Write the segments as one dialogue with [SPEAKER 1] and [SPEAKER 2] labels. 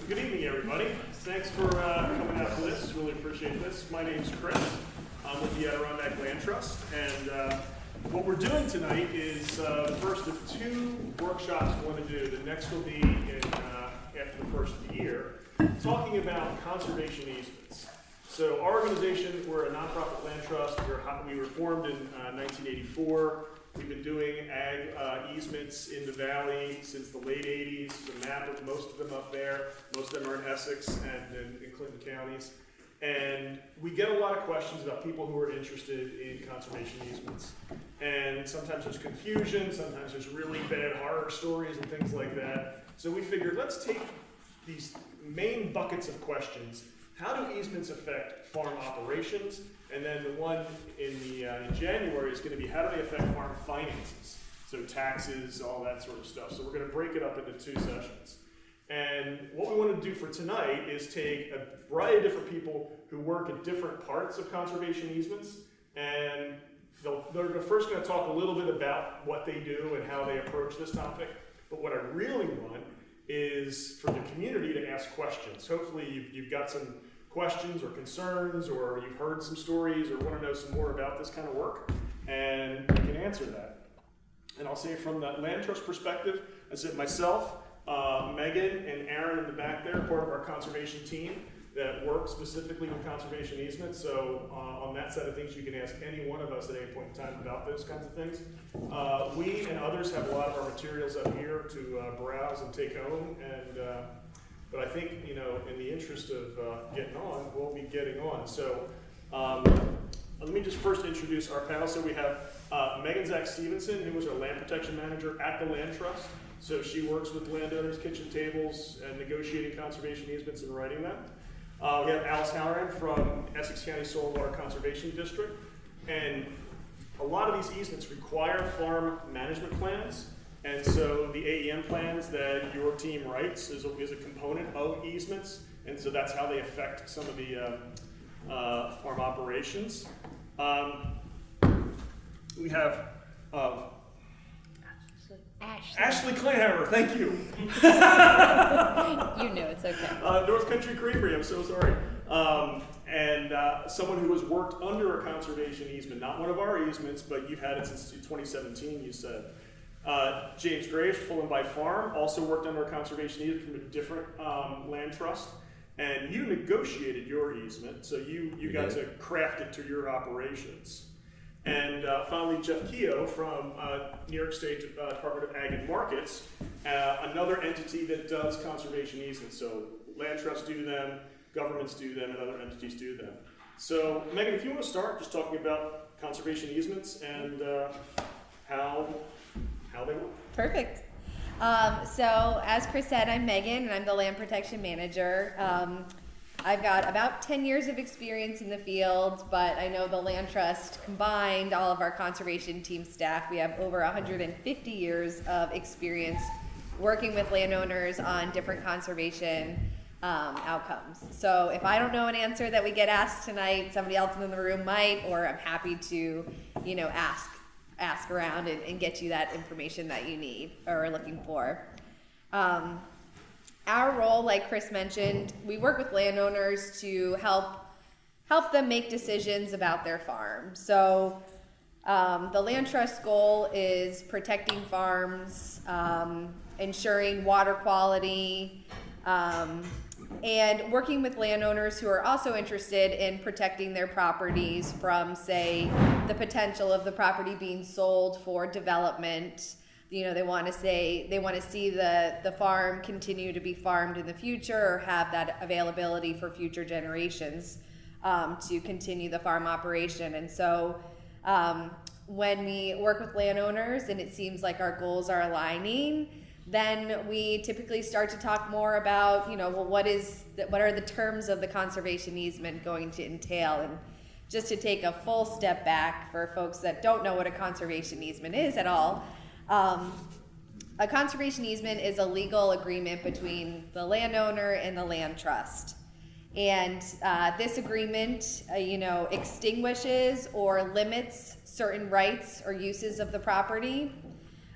[SPEAKER 1] Good evening, everybody. Thanks for coming out to this. Really appreciate this. My name's Chris. I'm with the Adirondack Land Trust, and what we're doing tonight is the first of two workshops we want to do. The next will be after the first of the year, talking about conservation easements. So our organization, we're a nonprofit land trust. We were formed in 1984. We've been doing ag easements in the valley since the late 80s. There's a map of most of them up there. Most of them are in Essex and in Clinton counties. And we get a lot of questions about people who are interested in conservation easements. And sometimes there's confusion, sometimes there's really bad horror stories and things like that. So we figured, let's take these main buckets of questions. How do easements affect farm operations? And then the one in January is going to be, how do they affect farm finances? So taxes, all that sort of stuff. So we're going to break it up into two sessions. And what we want to do for tonight is take a variety of different people who work in different parts of conservation easements, and they're first going to talk a little bit about what they do and how they approach this topic. But what I really want is for the community to ask questions. Hopefully you've got some questions or concerns, or you've heard some stories or want to know some more about this kind of work, and we can answer that. And I'll say from the land trust perspective, I said myself, Megan and Aaron in the back there, part of our conservation team that works specifically with conservation easements. So on that side of things, you can ask any one of us at any point in time about those kinds of things. We and others have a lot of our materials up here to browse and take home. And but I think, in the interest of getting on, we'll be getting on. So let me just first introduce our panel. So we have Megan Zach Stevenson, who was our land protection manager at the Land Trust. So she works with landowners, kitchen tables, and negotiating conservation easements and writing them. We have Alice Halloran from Essex County Soil and Water Conservation District. And a lot of these easements require farm management plans. And so the AEM plans that your team writes is a component of easements. And so that's how they affect some of the farm operations. We have Ashley Clayhammer, thank you.
[SPEAKER 2] You know it's okay.
[SPEAKER 1] North Country Creamery, I'm so sorry. And someone who has worked under a conservation easement, not one of our easements, but you've had it since 2017, you said. James Graves, Fulham by Farm, also worked under a conservation easement from a different land trust. And you negotiated your easement, so you got to craft it to your operations. And finally, Jeff Keogh from New York State Department of Ag and Markets, another entity that does conservation easements. So land trusts do them, governments do them, and other entities do them. So Megan, if you want to start just talking about conservation easements and how they work.
[SPEAKER 2] Perfect. So as Chris said, I'm Megan, and I'm the land protection manager. I've got about 10 years of experience in the field, but I know the Land Trust combined, all of our conservation team staff, we have over 150 years of experience working with landowners on different conservation outcomes. So if I don't know an answer that we get asked tonight, somebody else in the room might, or I'm happy to, ask around and get you that information that you need or are looking for. Our role, like Chris mentioned, we work with landowners to help them make decisions about their farm. So the Land Trust goal is protecting farms, ensuring water quality, and working with landowners who are also interested in protecting their properties from, say, the potential of the property being sold for development. They want to see the farm continue to be farmed in the future, or have that availability for future generations to continue the farm operation. And so when we work with landowners and it seems like our goals are aligning, then we typically start to talk more about, what are the terms of the conservation easement going to entail? And just to take a full step back for folks that don't know what a conservation easement is at all, a conservation easement is a legal agreement between the landowner and the land trust. And this agreement, extinguishes or limits certain rights or uses of the property.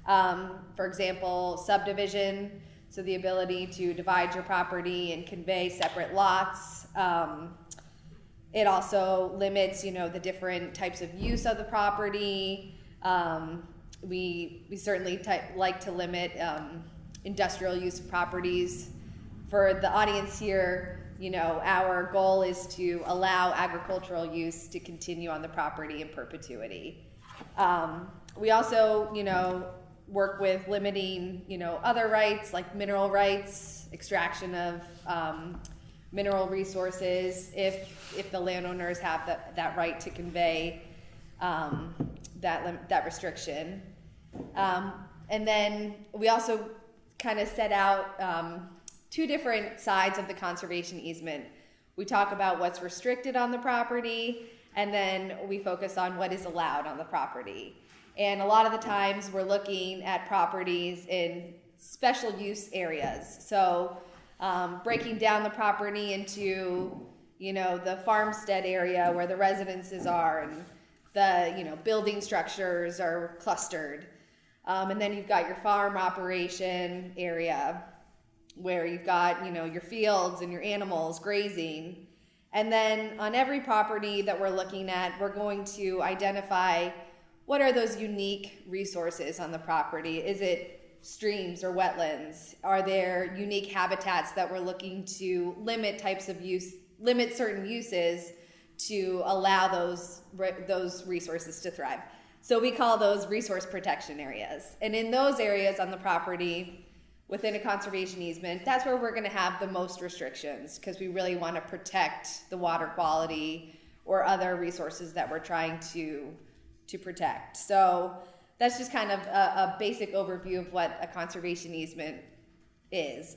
[SPEAKER 2] For example, subdivision. So the ability to divide your property and convey separate lots. It also limits, the different types of use of the property. We certainly like to limit industrial use of properties. For the audience here, our goal is to allow agricultural use to continue on the property in perpetuity. We also, work with limiting, other rights like mineral rights, extraction of mineral resources, if the landowners have that right to convey that restriction. And then we also kind of set out two different sides of the conservation easement. We talk about what's restricted on the property, and then we focus on what is allowed on the property. And a lot of the times we're looking at properties in special use areas. So breaking down the property into, the farmstead area where the residences are and the, building structures are clustered. And then you've got your farm operation area where you've got, your fields and your animals grazing. And then on every property that we're looking at, we're going to identify what are those unique resources on the property. Is it streams or wetlands? Are there unique habitats that we're looking to limit certain uses to allow those resources to thrive? So we call those resource protection areas. And in those areas on the property, within a conservation easement, that's where we're gonna have the most restrictions, because we really wanna protect the water quality or other resources that we're trying to protect. So that's just kind of a basic overview of what a conservation easement is.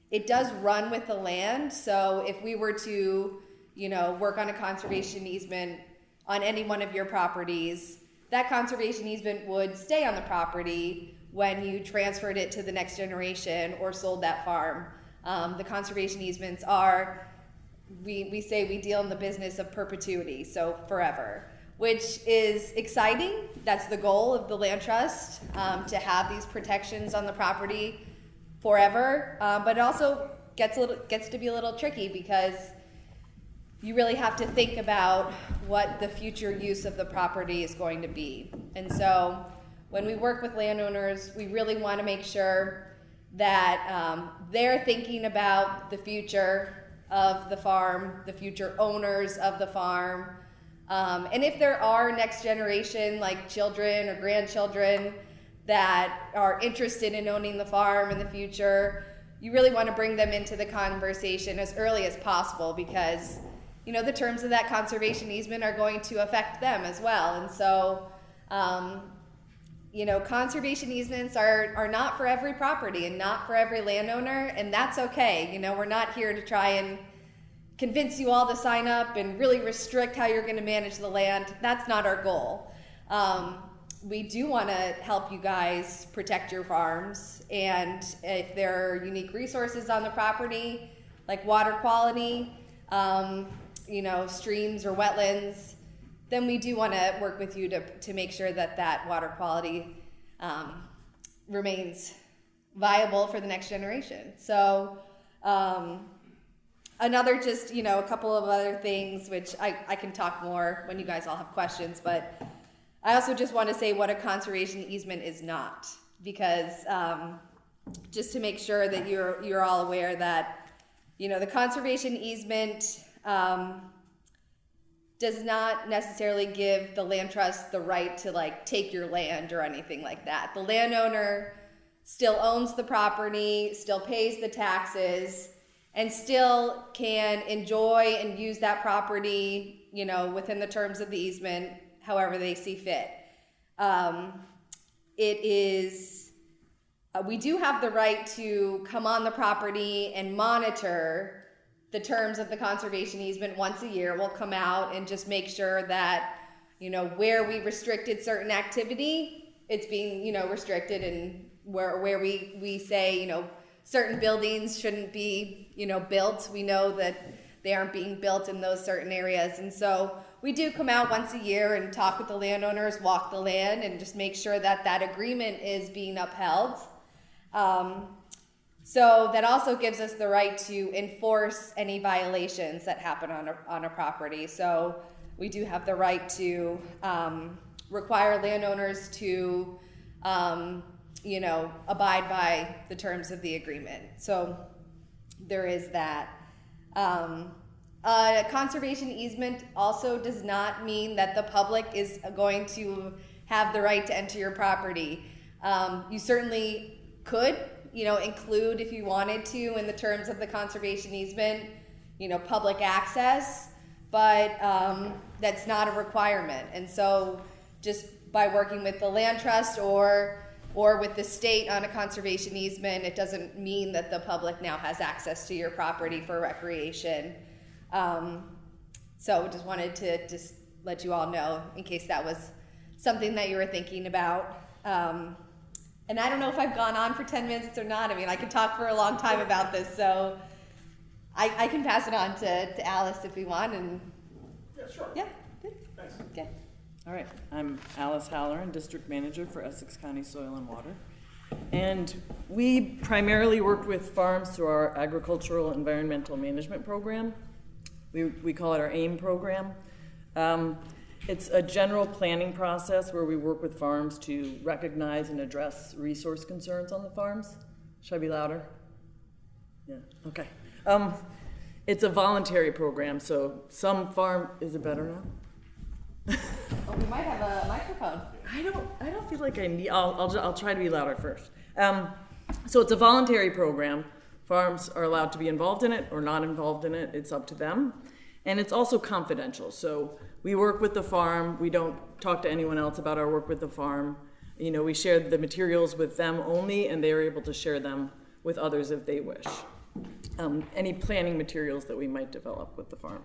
[SPEAKER 2] It does run with the land, so if we were to, work on a conservation easement on any one of your properties, that conservation easement would stay on the property when you transferred it to the next generation or sold that farm. The conservation easements are, we say we deal in the business of perpetuity, so forever, which is exciting. That's the goal of the land trust, to have these protections on the property forever. But it also gets to be a little tricky, because you really have to think about what the future use of the property is going to be. And so when we work with landowners, we really want to make sure that they're thinking about the future of the farm, the future owners of the farm. And if there are next generation, like children or grandchildren, that are interested in owning the farm in the future, you really want to bring them into the conversation as early as possible, because the terms of that conservation easement are going to affect them as well. And so conservation easements are not for every property and not for every landowner, and that's okay. We're not here to try and convince you all to sign up and really restrict how you're going to manage the land. That's not our goal. We do want to help you guys protect your farms, and if there are unique resources on the property, like water quality, streams or wetlands, then we do want to work with you to make sure that water quality remains viable for the next generation. So another just, a couple of other things, which I can talk more when you guys all have questions, but I also just want to say what a conservation easement is not, because just to make sure that you're all aware that, the conservation easement does not necessarily give the land trust the right to take your land or anything like that. The landowner still owns the property, still pays the taxes, and still can enjoy and use that property, within the terms of the easement, however they see fit. We do have the right to come on the property and monitor the terms of the conservation easement once a year. We'll come out and just make sure that, where we restricted certain activity, it's being, restricted, and where we say, certain buildings shouldn't be, built. We know that they aren't being built in those certain areas. And so we do come out once a year and talk with the landowners, walk the land, and just make sure that that agreement is being upheld. So that also gives us the right to enforce any violations that happen on a property. So we do have the right to require landowners to, abide by the terms of the agreement. So there is that. A conservation easement also does not mean that the public is going to have the right to enter your property. You certainly could, include, if you wanted to, in the terms of the conservation easement, public access, but that's not a requirement. And so just by working with the land trust or with the state on a conservation easement, it doesn't mean that the public now has access to your property for recreation. So just wanted to just let you all know in case that was something that you were thinking about. And I don't know if I've gone on for 10 minutes or not. I mean, I could talk for a long time about this, so I can pass it on to Alice if we want. And
[SPEAKER 1] Yeah, sure.
[SPEAKER 2] yeah, good.
[SPEAKER 1] Thanks.
[SPEAKER 2] Okay.
[SPEAKER 3] All right, I'm Alice Halloran, District Manager for Essex County Soil and Water. And we primarily work with farms through our Agricultural Environmental Management Program. We call it our AIM program. It's a general planning process where we work with farms to recognize and address resource concerns on the farms. Should I be louder? Yeah, okay. It's a voluntary program, so some farm, is it better now?
[SPEAKER 2] Oh, we might have a microphone.
[SPEAKER 3] I don't feel like I need, I'll try to be louder first. So it's a voluntary program. Farms are allowed to be involved in it or not involved in it. It's up to them. And it's also confidential. So we work with the farm. We don't talk to anyone else about our work with the farm. We share the materials with them only, and they are able to share them with others if they wish. Any planning materials that we might develop with the farm.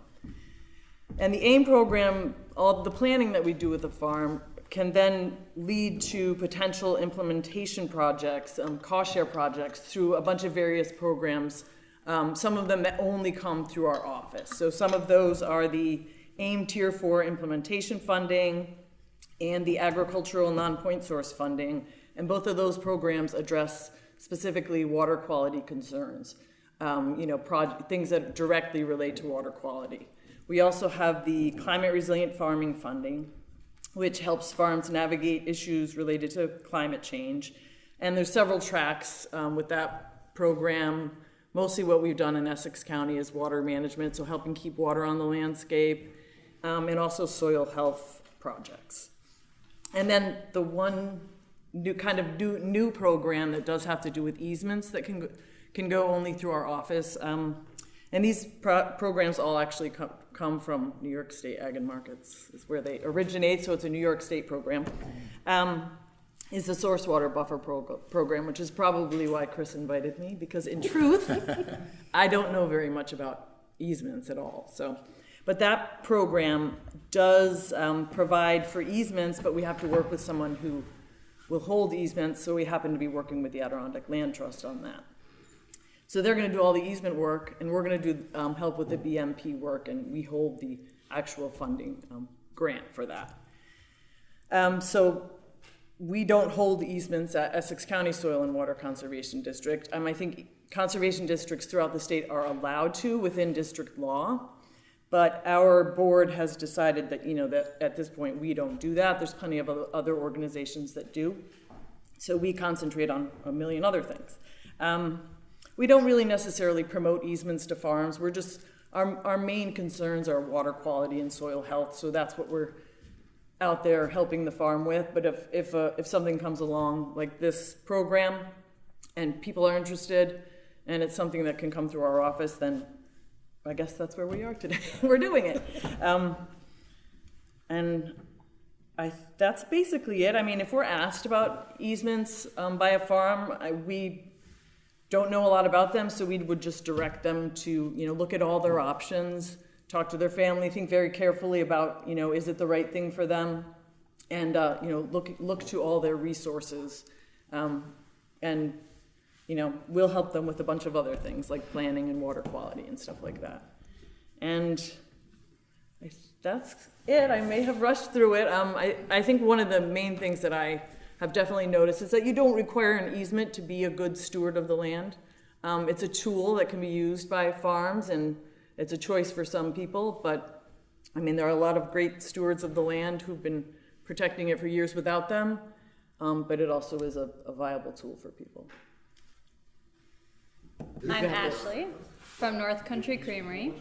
[SPEAKER 3] And the AIM program, all the planning that we do with the farm can then lead to potential implementation projects, cost share projects through a bunch of various programs, some of them that only come through our office. So some of those are the AIM Tier 4 implementation funding and the agricultural non-point source funding. And both of those programs address specifically water quality concerns, things that directly relate to water quality. We also have the climate resilient farming funding, which helps farms navigate issues related to climate change. And there's several tracks with that program. Mostly what we've done in Essex County is water management, so helping keep water on the landscape, and also soil health projects. And then the one new program that does have to do with easements that can go only through our office. And these programs all actually come from New York State Ag and Markets, is where they originate, so it's a New York State program. Is the Source Water Buffer program, which is probably why Chris invited me, because in truth, I don't know very much about easements at all. But that program does provide for easements, but we have to work with someone who will hold easements, so we happen to be working with the Adirondack Land Trust on that. So they're going to do all the easement work, and we're going to do help with the BMP work, and we hold the actual funding grant for that. So we don't hold easements at Essex County Soil and Water Conservation District. I think conservation districts throughout the state are allowed to within district law, but our board has decided that, that at this point we don't do that. There's plenty of other organizations that do. So we concentrate on a million other things. We don't really necessarily promote easements to farms. We're just, our main concerns are water quality and soil health, so that's what we're out there helping the farm with. But if something comes along like this program and people are interested and it's something that can come through our office, then I guess that's where we are today. We're doing it. That's basically it. I mean, if we're asked about easements by a farm, we don't know a lot about them, so we would just direct them to, look at all their options, talk to their family, think very carefully about, is it the right thing for them, and, look to all their resources. And, we'll help them with a bunch of other things like planning and water quality and stuff like that. And that's it. I may have rushed through it. I think one of the main things that I have definitely noticed is that you don't require an easement to be a good steward of the land. It's a tool that can be used by farms, and it's a choice for some people, but I mean, there are a lot of great stewards of the land who've been protecting it for years without them, but it also is a viable tool for people.
[SPEAKER 4] I'm Ashley from North Country Creamery.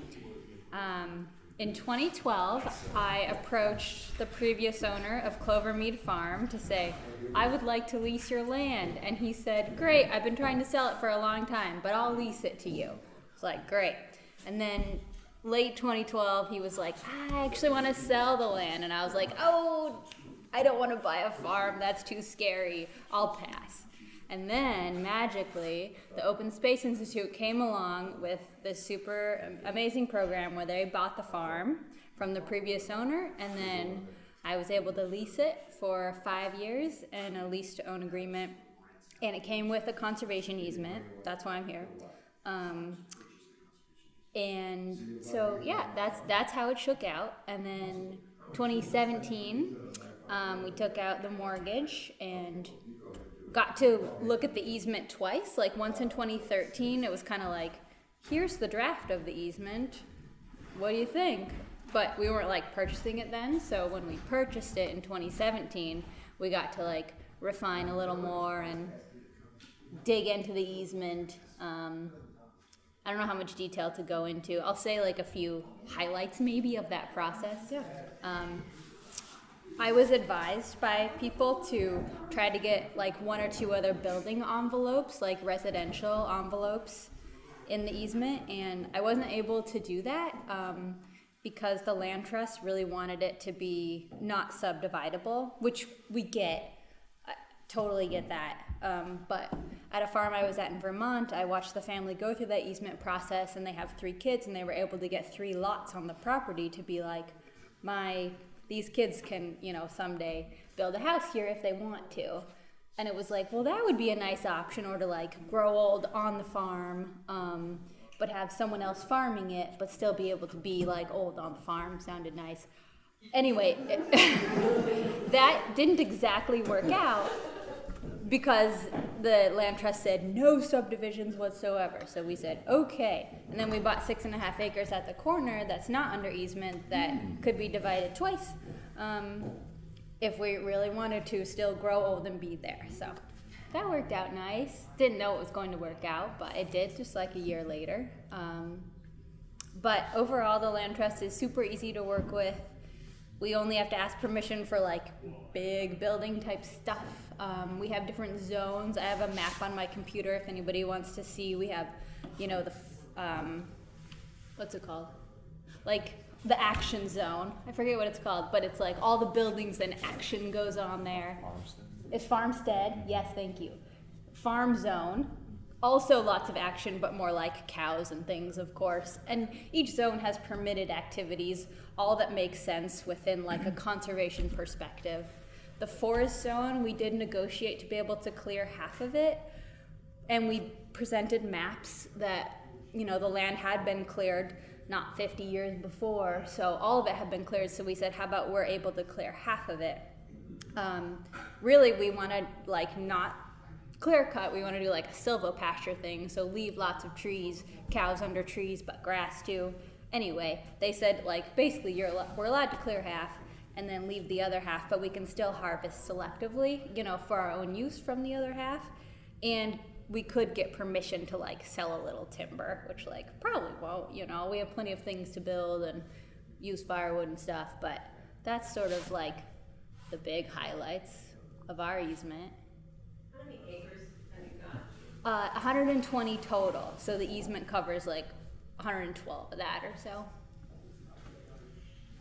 [SPEAKER 4] In 2012, I approached the previous owner of Clovermead Farm to say, I would like to lease your land. And he said, great, I've been trying to sell it for a long time, but I'll lease it to you. It's like, great. And then late 2012, he was like, I actually want to sell the land. And I was like, oh, I don't want to buy a farm. That's too scary. I'll pass. And then, magically, the Open Space Institute came along with this super amazing program where they bought the farm from the previous owner, and then I was able to lease it for 5 years in a lease-to-own agreement, and it came with a conservation easement. That's why I'm here. And so, yeah, that's how it shook out. And then 2017, we took out the mortgage and got to look at the easement twice. Like once in 2013, it was kind of like, here's the draft of the easement. What do you think? But we weren't like purchasing it then. So when we purchased it in 2017, we got to like refine a little more and dig into the easement. I don't know how much detail to go into. I'll say like a few highlights maybe of that process.
[SPEAKER 2] Yeah.
[SPEAKER 4] I was advised by people to try to get like 1 or 2 other building envelopes, like residential envelopes in the easement, and I wasn't able to do that because the land trust really wanted it to be not subdividable, which we get. I totally get that. But at a farm I was at in Vermont, I watched the family go through that easement process, and they have 3 kids, and they were able to get 3 lots on the property to be like, these kids can, someday build a house here if they want to. And it was like, well, that would be a nice option, or to like grow old on the farm, but have someone else farming it, but still be able to be like old on the farm. Sounded nice. Anyway, that didn't exactly work out because the land trust said no subdivisions whatsoever. So we said, okay. And then we bought 6.5 acres at the corner that's not under easement that could be divided twice if we really wanted to still grow old and be there. So that worked out nice. Didn't know it was going to work out, but it did just like a year later. But overall, the land trust is super easy to work with. We only have to ask permission for like big building type stuff. We have different zones. I have a map on my computer if anybody wants to see. We have, what's it called? Like the action zone. I forget what it's called, but it's like all the buildings and action goes on there. Farmstead. It's Farmstead. Yes, thank you. Farm zone. Also lots of action, but more like cows and things, of course. And each zone has permitted activities, all that makes sense within like a conservation perspective. The forest zone, we did negotiate to be able to clear half of it. And we presented maps that, the land had been cleared not 50 years before. So all of it had been cleared. So we said, how about we're able to clear half of it? Really, we want to like not clear cut. We want to do like a silvopasture thing. So leave lots of trees, cows under trees, but grass too. Anyway, they said like basically we're allowed to clear half and then leave the other half, but we can still harvest selectively, for our own use from the other half. And we could get permission to like sell a little timber, which like probably won't, we have plenty of things to build and use firewood and stuff, but that's sort of like the big highlights of our easement.
[SPEAKER 2] How many acres have you got?
[SPEAKER 4] 120 total, so the easement covers like 112 of that or so.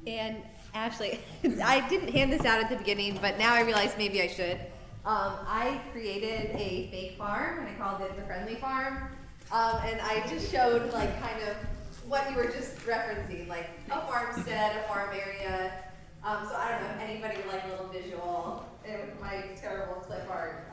[SPEAKER 2] And Ashley, I didn't hand this out at the beginning, but now I realize maybe I should. I created a fake farm, and I called it the Friendly Farm. And I just showed like kind of what you were just referencing, like a farmstead, a farm area. So I don't know if anybody would like a little visual. With my terrible clip art.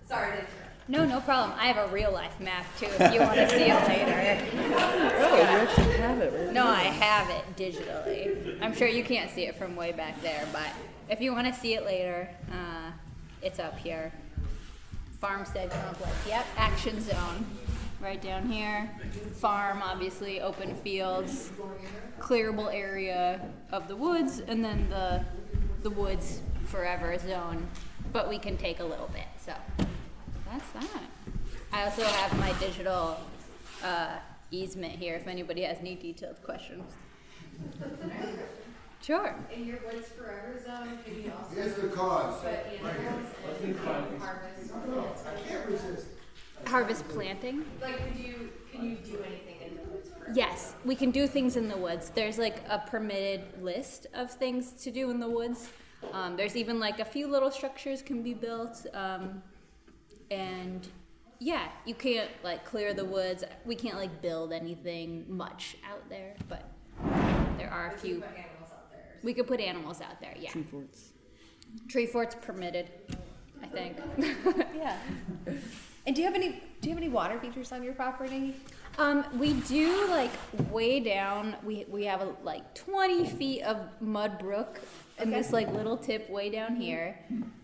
[SPEAKER 2] Sorry to interrupt.
[SPEAKER 4] No problem. I have a real life map too if you want to see it later.
[SPEAKER 3] Oh, you actually have it. Right?
[SPEAKER 4] No, I have it digitally. I'm sure you can't see it from way back there, but if you want to see it later, it's up here. Farmstead complex. Yep, action zone. Right down here. Farm, obviously, open fields, clearable area of the woods, and then the woods forever zone. But we can take a little bit, so that's that. I also have my digital easement here if anybody has any detailed questions. Sure.
[SPEAKER 2] In your woods forever zone, can you also
[SPEAKER 5] Here's the cause.
[SPEAKER 2] put animals and harvest plants?
[SPEAKER 5] I can't resist.
[SPEAKER 4] Harvest planting?
[SPEAKER 2] Like, can you do anything in the woods forever?
[SPEAKER 4] Yes, we can do things in the woods. There's like a permitted list of things to do in the woods. There's even like a few little structures can be built. And yeah, you can't like clear the woods. We can't like build anything much out there, but there are a few.
[SPEAKER 2] Put animals out there.
[SPEAKER 4] We could put animals out there, yeah.
[SPEAKER 3] Tree forts.
[SPEAKER 4] Tree fort's permitted, I think.
[SPEAKER 2] Yeah. And do you have any water features on your property?
[SPEAKER 4] We do like way down. We have like 20 feet of mud brook and this like little tip way down here.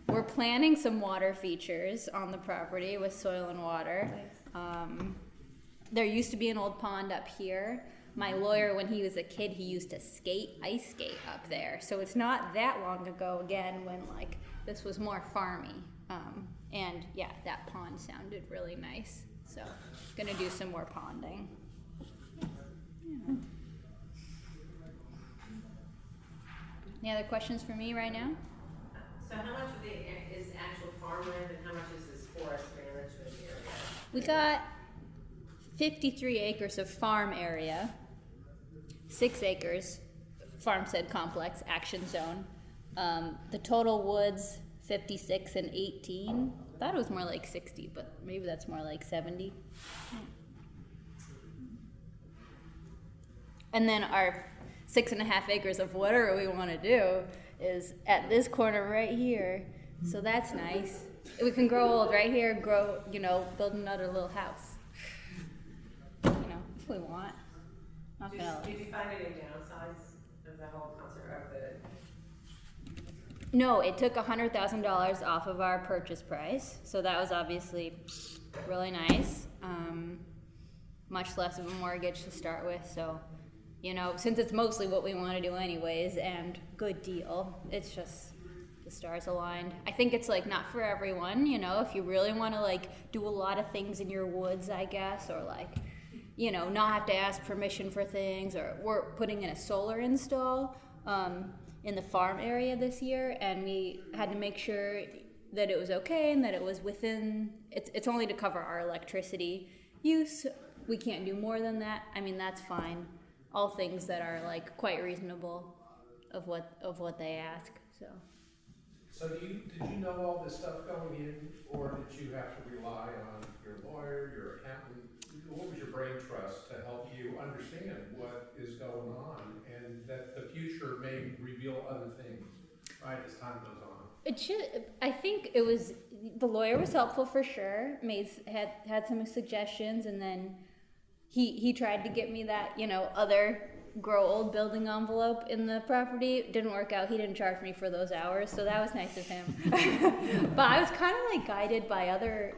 [SPEAKER 4] We're planning some water features on the property with soil and water. There used to be an old pond up here. My lawyer, when he was a kid, he used to ice skate up there. So it's not that long ago again when like this was more farmy. And yeah, that pond sounded really nice. So gonna do some more ponding. Yeah. Any other questions for me right now?
[SPEAKER 6] So how much of the is actual farmland and how much is this forest management area?
[SPEAKER 4] We got 53 acres of farm area, 6 acres farmstead complex action zone. The total woods 56 and 18. I thought it was more like 60, but maybe that's more like 70. And then our 6.5 acres of whatever we want to do is at this corner right here. So that's nice. We can grow old right here, build another little house. If we want. Not gonna
[SPEAKER 6] Did you find any downsides of the whole concept of the?
[SPEAKER 4] No, it took $100,000 off of our purchase price, so that was obviously really nice. Much less of a mortgage to start with, so since it's mostly what we want to do anyways, and good deal, it's just the stars aligned. I think it's like not for everyone, if you really want to like do a lot of things in your woods, I guess, or like not have to ask permission for things, or we're putting in a solar install in the farm area this year, and we had to make sure that it was okay and that it was within, it's only to cover our electricity use. We can't do more than that. I mean, that's fine. All things that are like quite reasonable of what they ask.
[SPEAKER 7] So did you know all this stuff going in, or did you have to rely on your lawyer, your accountant? What was your brain trust to help you understand what is going on, and that the future may reveal other things, right, as time goes on?
[SPEAKER 4] I think it was, the lawyer was helpful for sure. Had some suggestions, and then he tried to get me that, other grow old building envelope in the property. It didn't work out. He didn't charge me for those hours, so that was nice of him. But I was kind of like guided by other,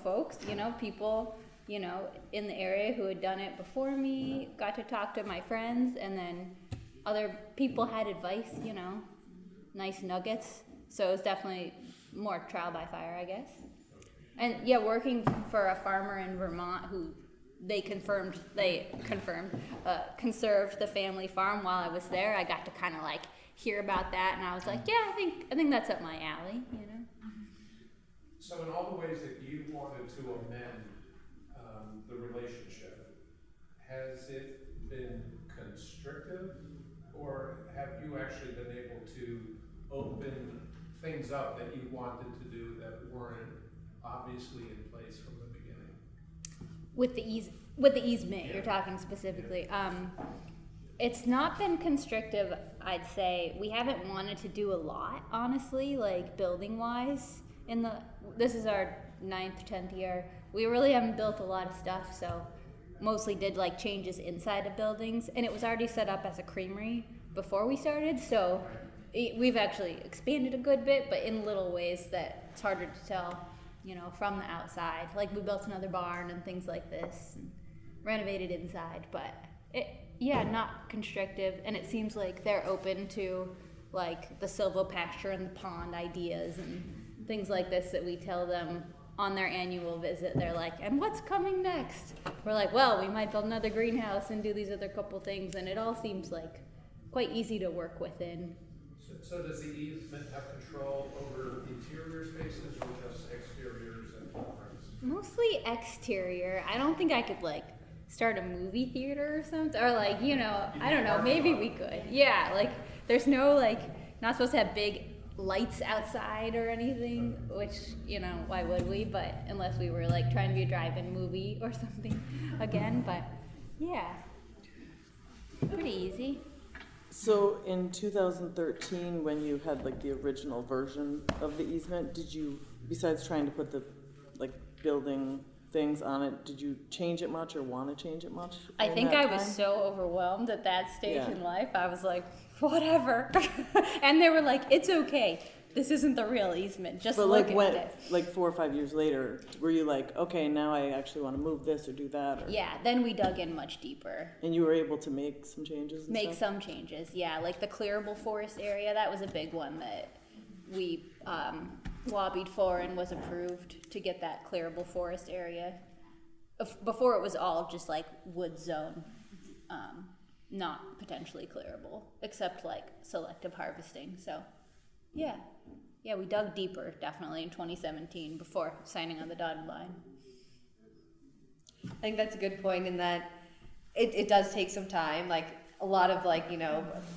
[SPEAKER 4] folks, people, in the area who had done it before me, got to talk to my friends, and then other people had advice, nice nuggets. So it was definitely more trial by fire, I guess. And yeah, working for a farmer in Vermont who conserved the family farm while I was there. I got to kind of like hear about that, and I was like, yeah, I think that's up my alley,
[SPEAKER 7] So in all the ways that you wanted to amend the relationship, has it been constrictive, or have you actually been able to open things up that you wanted to do that weren't obviously in place from the beginning?
[SPEAKER 4] With the easement, you're talking specifically. It's not been constrictive, I'd say. We haven't wanted to do a lot, honestly, like building wise. This is our 9th, 10th year. We really haven't built a lot of stuff, so mostly did like changes inside of buildings, and it was already set up as a creamery before we started, so we've actually expanded a good bit, but in little ways that it's harder to tell. from the outside. Like we built another barn and things like this, and renovated inside, but not constrictive. And it seems like they're open to like the silvopasture and the pond ideas and things like this that we tell them on their annual visit. They're like, and what's coming next? We're like, well, we might build another greenhouse and do these other couple things, and it all seems like quite easy to work within.
[SPEAKER 7] So does the easement have control over interior spaces or just exteriors and footprints?
[SPEAKER 4] Mostly exterior. I don't think I could like start a movie theater or something, or like, I don't know, maybe we could. Yeah, like there's no like, not supposed to have big lights outside or anything, which, why would we? But unless we were like trying to be a drive-in movie or something again, but yeah, pretty easy.
[SPEAKER 3] So in 2013, when you had like the original version of the easement, did you, besides trying to put the like building things on it, did you change it much or want to change it much?
[SPEAKER 4] I think I was
[SPEAKER 3] time?
[SPEAKER 4] so overwhelmed at that stage
[SPEAKER 3] Yeah.
[SPEAKER 4] in life. I was like, whatever. And they were like, it's okay. This isn't the real easement. Just
[SPEAKER 3] But
[SPEAKER 4] look
[SPEAKER 3] like
[SPEAKER 4] at
[SPEAKER 3] when,
[SPEAKER 4] it.
[SPEAKER 3] like 4 or 5 years later, were you like, okay, now I actually want to move this or do that? Or,
[SPEAKER 4] Yeah, then we dug in much deeper.
[SPEAKER 3] and you were able to make some changes and
[SPEAKER 4] Make
[SPEAKER 3] stuff?
[SPEAKER 4] some changes, yeah. Like the clearable forest area, that was a big one that we lobbied for and was approved to get that clearable forest area. Before it was all just like wood zone, not potentially clearable, except like selective harvesting. So, yeah, we dug deeper definitely in 2017 before signing on the dotted line.
[SPEAKER 2] I think that's a good point in that it does take some time. Like a lot of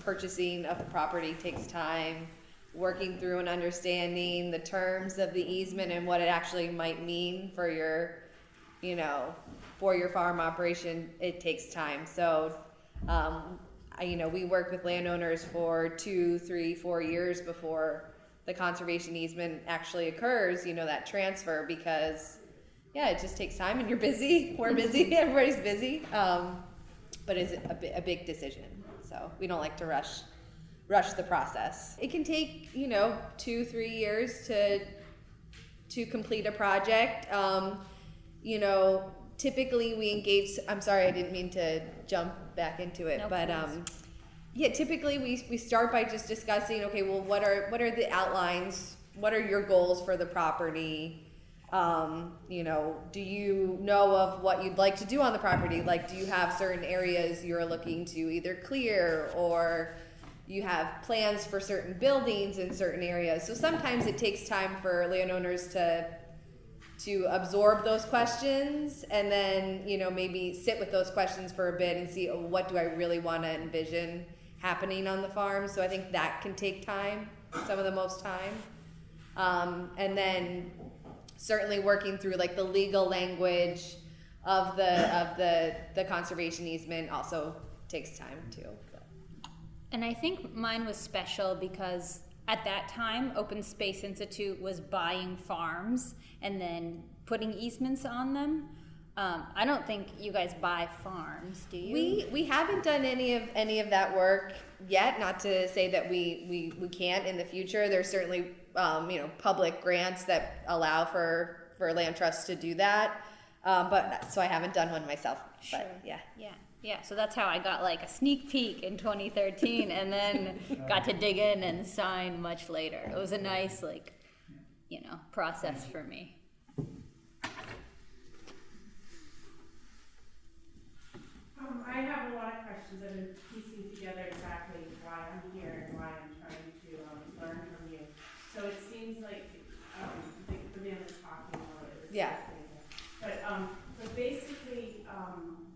[SPEAKER 2] purchasing of a property takes time, working through and understanding the terms of the easement and what it actually might mean for your farm operation. It takes time. So, we work with landowners for 2, 3, 4 years before the conservation easement actually occurs, that transfer, because it just takes time and you're busy. We're busy. Everybody's busy. But it's a big decision. So we don't like to rush the process. It can take, 2, 3 years to complete a project. Typically we engage, I'm sorry, I didn't mean to jump back into it,
[SPEAKER 4] No,
[SPEAKER 2] but
[SPEAKER 4] please.
[SPEAKER 2] typically we start by just discussing, okay, well, what are the outlines? What are your goals for the property? Do you know of what you'd like to do on the property? Like, do you have certain areas you're looking to either clear, or you have plans for certain buildings in certain areas? So sometimes it takes time for landowners to absorb those questions, and then maybe sit with those questions for a bit and see, what do I really want to envision happening on the farm. So I think that can take time, some of the most time, and then certainly working through like the legal language of the conservation easement also takes time too.
[SPEAKER 4] And I think mine was special because at that time, Open Space Institute was buying farms and then putting easements on them. I don't think you guys buy farms, do you?
[SPEAKER 2] We haven't done any of that work yet. Not to say that we can't in the future. There's certainly public grants that allow for land trusts to do that. But so I haven't done one myself.
[SPEAKER 4] Sure.
[SPEAKER 2] But yeah.
[SPEAKER 4] Yeah, so that's how I got like a sneak peek in 2013 and then got to dig in and sign much later. It was a nice process for me.
[SPEAKER 5] I have a lot of questions. I've been piecing together exactly why I'm here and why I'm trying to learn from you. So it seems like the man was talking about it.
[SPEAKER 2] Yeah.
[SPEAKER 5] But basically,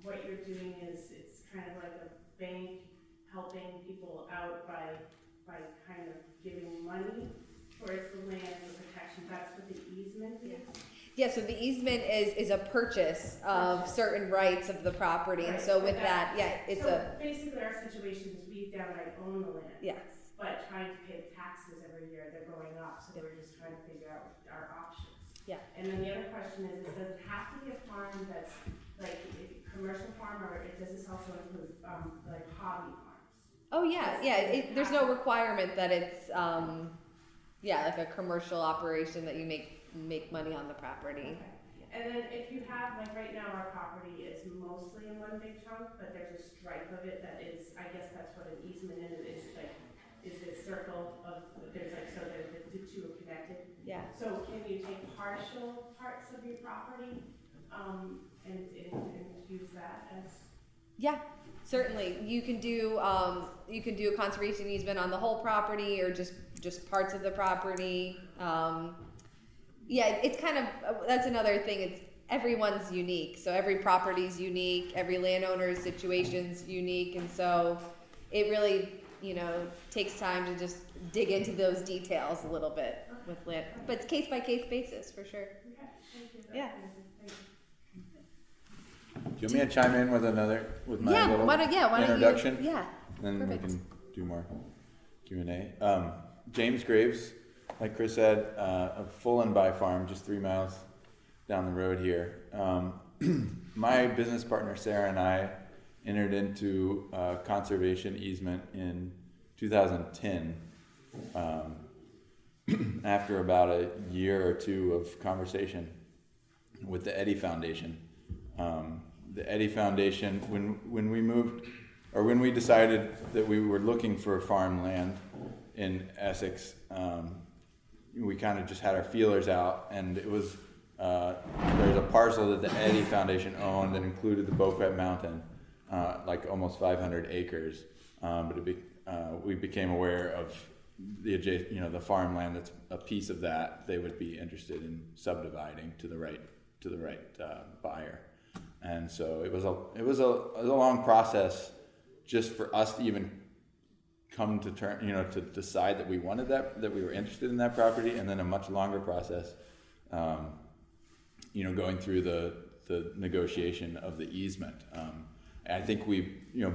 [SPEAKER 5] what you're doing is it's kind of like a bank helping people out by kind of giving money towards the land and protection. That's what the easement is.
[SPEAKER 2] Yeah, so the easement is a purchase of certain rights of the property, and
[SPEAKER 5] Right,
[SPEAKER 2] so
[SPEAKER 5] but
[SPEAKER 2] with that, it's
[SPEAKER 5] so
[SPEAKER 2] a
[SPEAKER 5] basically our situation is we downright own the land.
[SPEAKER 2] yes.
[SPEAKER 5] But trying to pay the taxes every year, they're going up, so we're just trying to figure out our options.
[SPEAKER 2] Yeah.
[SPEAKER 5] And then the other question is does it have to be a farm that's like a commercial farm, or does this also include like hobby farms?
[SPEAKER 2] Oh yeah. There's no requirement that it's like a commercial operation that you make make money on the property.
[SPEAKER 5] And then if you have, like right now, our property is mostly in one big chunk, but there's a stripe of it that is, I guess that's what an easement is, like, is this circle of, there's like, so that the two are connected.
[SPEAKER 2] Yeah.
[SPEAKER 5] So can you take partial parts of your property, and use that as?
[SPEAKER 2] Yeah, certainly. You can do a conservation easement on the whole property or just parts of the property. Yeah, it's kind of, that's another thing. It's everyone's unique. So every property's unique, every landowner's situation's unique, and so it really, takes time to just dig into those details a little bit with land. But it's case by case basis for sure.
[SPEAKER 5] Okay, thank you.
[SPEAKER 2] Yeah.
[SPEAKER 5] Thank you.
[SPEAKER 8] Do you want me to chime in with my
[SPEAKER 2] Yeah,
[SPEAKER 8] little
[SPEAKER 2] why don't
[SPEAKER 8] introduction?
[SPEAKER 2] you? Yeah.
[SPEAKER 8] Then
[SPEAKER 2] Perfect.
[SPEAKER 8] we can do more Q&A. James Graves, like Chris said, of Full and By Farm, just 3 miles down the road here. My business partner Sarah and I entered into a conservation easement in 2010 after about a year or two of conversation with the Eddy Foundation. The Eddy Foundation, when we moved, or when we decided that we were looking for farmland in Essex, we kind of just had our feelers out, and it was there's a parcel that the Eddy Foundation owned that included the Beaufort Mountain, like almost 500 acres. But we became aware of the adjacent, the farmland that's a piece of that they would be interested in subdividing to the right buyer. And so it was a long process just for us to even come to term, to decide that we wanted that we were interested in that property, and then a much longer process, going through the negotiation of the easement. I think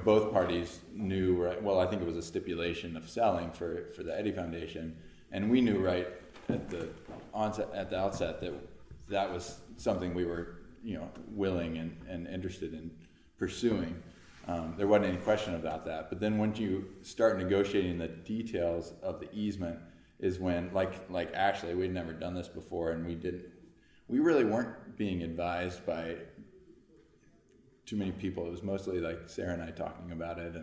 [SPEAKER 8] both parties knew, right? Well, I think it was a stipulation of selling for the Eddy Foundation, and we knew right at the outset that was something we were willing and interested in pursuing. There wasn't any question about that. But then once you start negotiating the details of the easement is when, like Ashley, we'd never done this before, and we really weren't being advised by too many people. It was mostly like Sarah and I talking about it,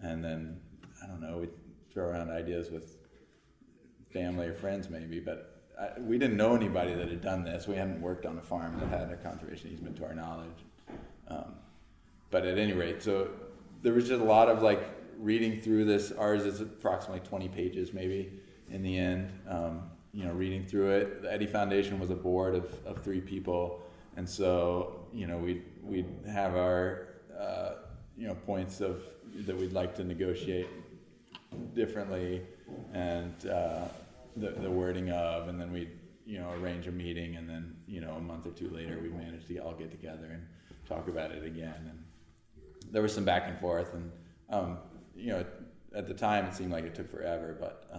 [SPEAKER 8] and then, I don't know, we'd throw around ideas with family or friends maybe, but we didn't know anybody that had done this. We hadn't worked on a farm that had a conservation easement to our knowledge. But at any rate, so there was just a lot of reading through this. Ours is approximately 20 pages maybe in the end, reading through it. The Eddy Foundation was a board of 3 people. And so, we'd have our, points that we'd like to negotiate differently, and the wording of, and then we'd, arrange a meeting, and then, a month or 2 later, we'd manage to all get together and talk about it again. And there was some back and forth, and, at the time it seemed like it took forever, but,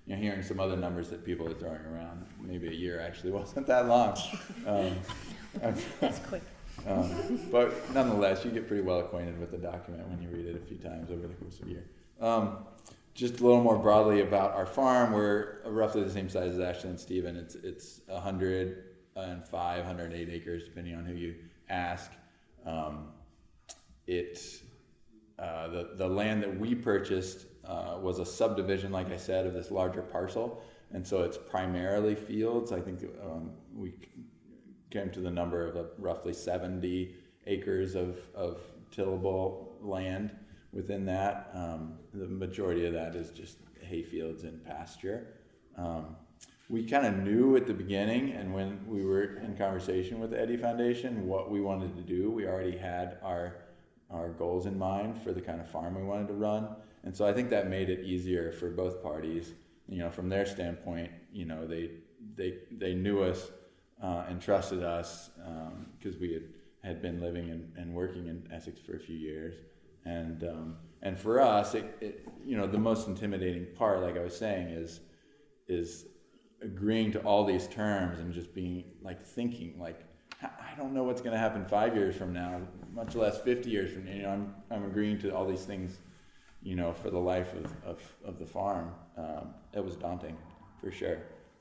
[SPEAKER 8] hearing some other numbers that people are throwing around, maybe a year actually wasn't that long.
[SPEAKER 2] That's quick.
[SPEAKER 8] But nonetheless, you get pretty well acquainted with the document when you read it a few times over the course of a year. Just a little more broadly about our farm, we're roughly the same size as Ashley and Stephen. It's 105, 108 acres, depending on who you ask. The land that we purchased was a subdivision, like I said, of this larger parcel, and so it's primarily fields. I think we came to the number of roughly 70 acres of tillable land within that. The majority of that is just hay fields and pasture. We kind of knew at the beginning, and when we were in conversation with the Eddy Foundation, what we wanted to do. We already had our goals in mind for the kind of farm we wanted to run, and so I think that made it easier for both parties. From their standpoint, they knew us and trusted us because we had been living and working in Essex for a few years, and for us, the most intimidating part, like I was saying, is agreeing to all these terms and just being thinking I don't know what's going to happen 5 years from now, much less 50 years from now. I'm agreeing to all these things, for the life of the farm. It was daunting, for sure.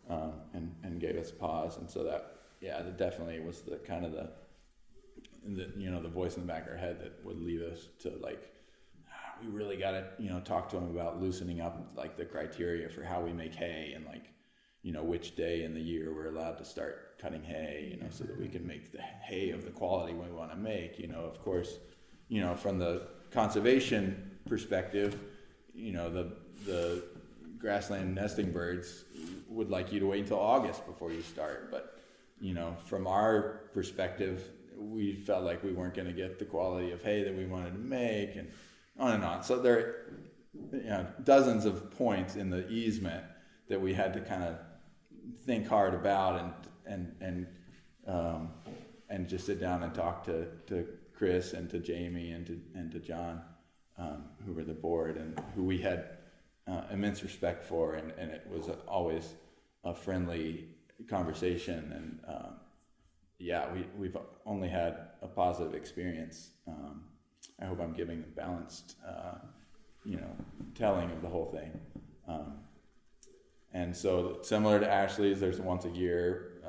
[SPEAKER 8] and gave us pause. And so that definitely was the kind of the voice in the back of our head that would lead us to like, we really got to, talk to them about loosening up like the criteria for how we make hay, and like, which day in the year we're allowed to start cutting hay, so that we can make the hay of the quality we want to make. Of course, from the conservation perspective, the grassland nesting birds would like you to wait until August before you start. But, from our perspective, we felt like we weren't going to get the quality of hay that we wanted to make, and on and on. So there are dozens of points in the easement that we had to kind of think hard about and just sit down and talk to Chris and to Jamie and to John, who were the board and who we had immense respect for, and it was always a friendly conversation, and we've only had a positive experience. I hope I'm giving a balanced telling of the whole thing. And so similar to Ashley's, there's a once a year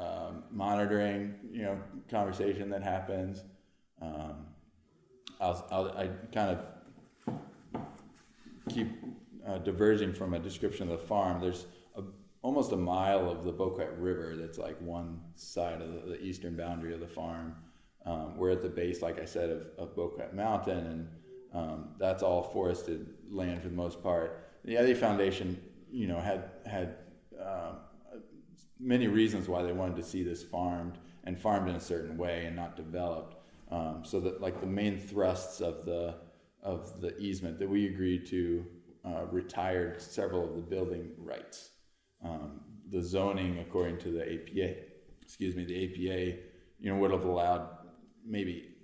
[SPEAKER 8] monitoring, conversation that happens. I kind of keep diverging from a description of the farm. There's almost a mile of the Boquet River that's like one side of the eastern boundary of the farm. We're at the base, like I said, of Boquet Mountain, and that's all forested land for the most part. The Eddy Foundation, had many reasons why they wanted to see this farmed in a certain way and not developed. So that like the main thrusts of the easement that we agreed to retired several of the building rights. The zoning, according to the APA, would have allowed maybe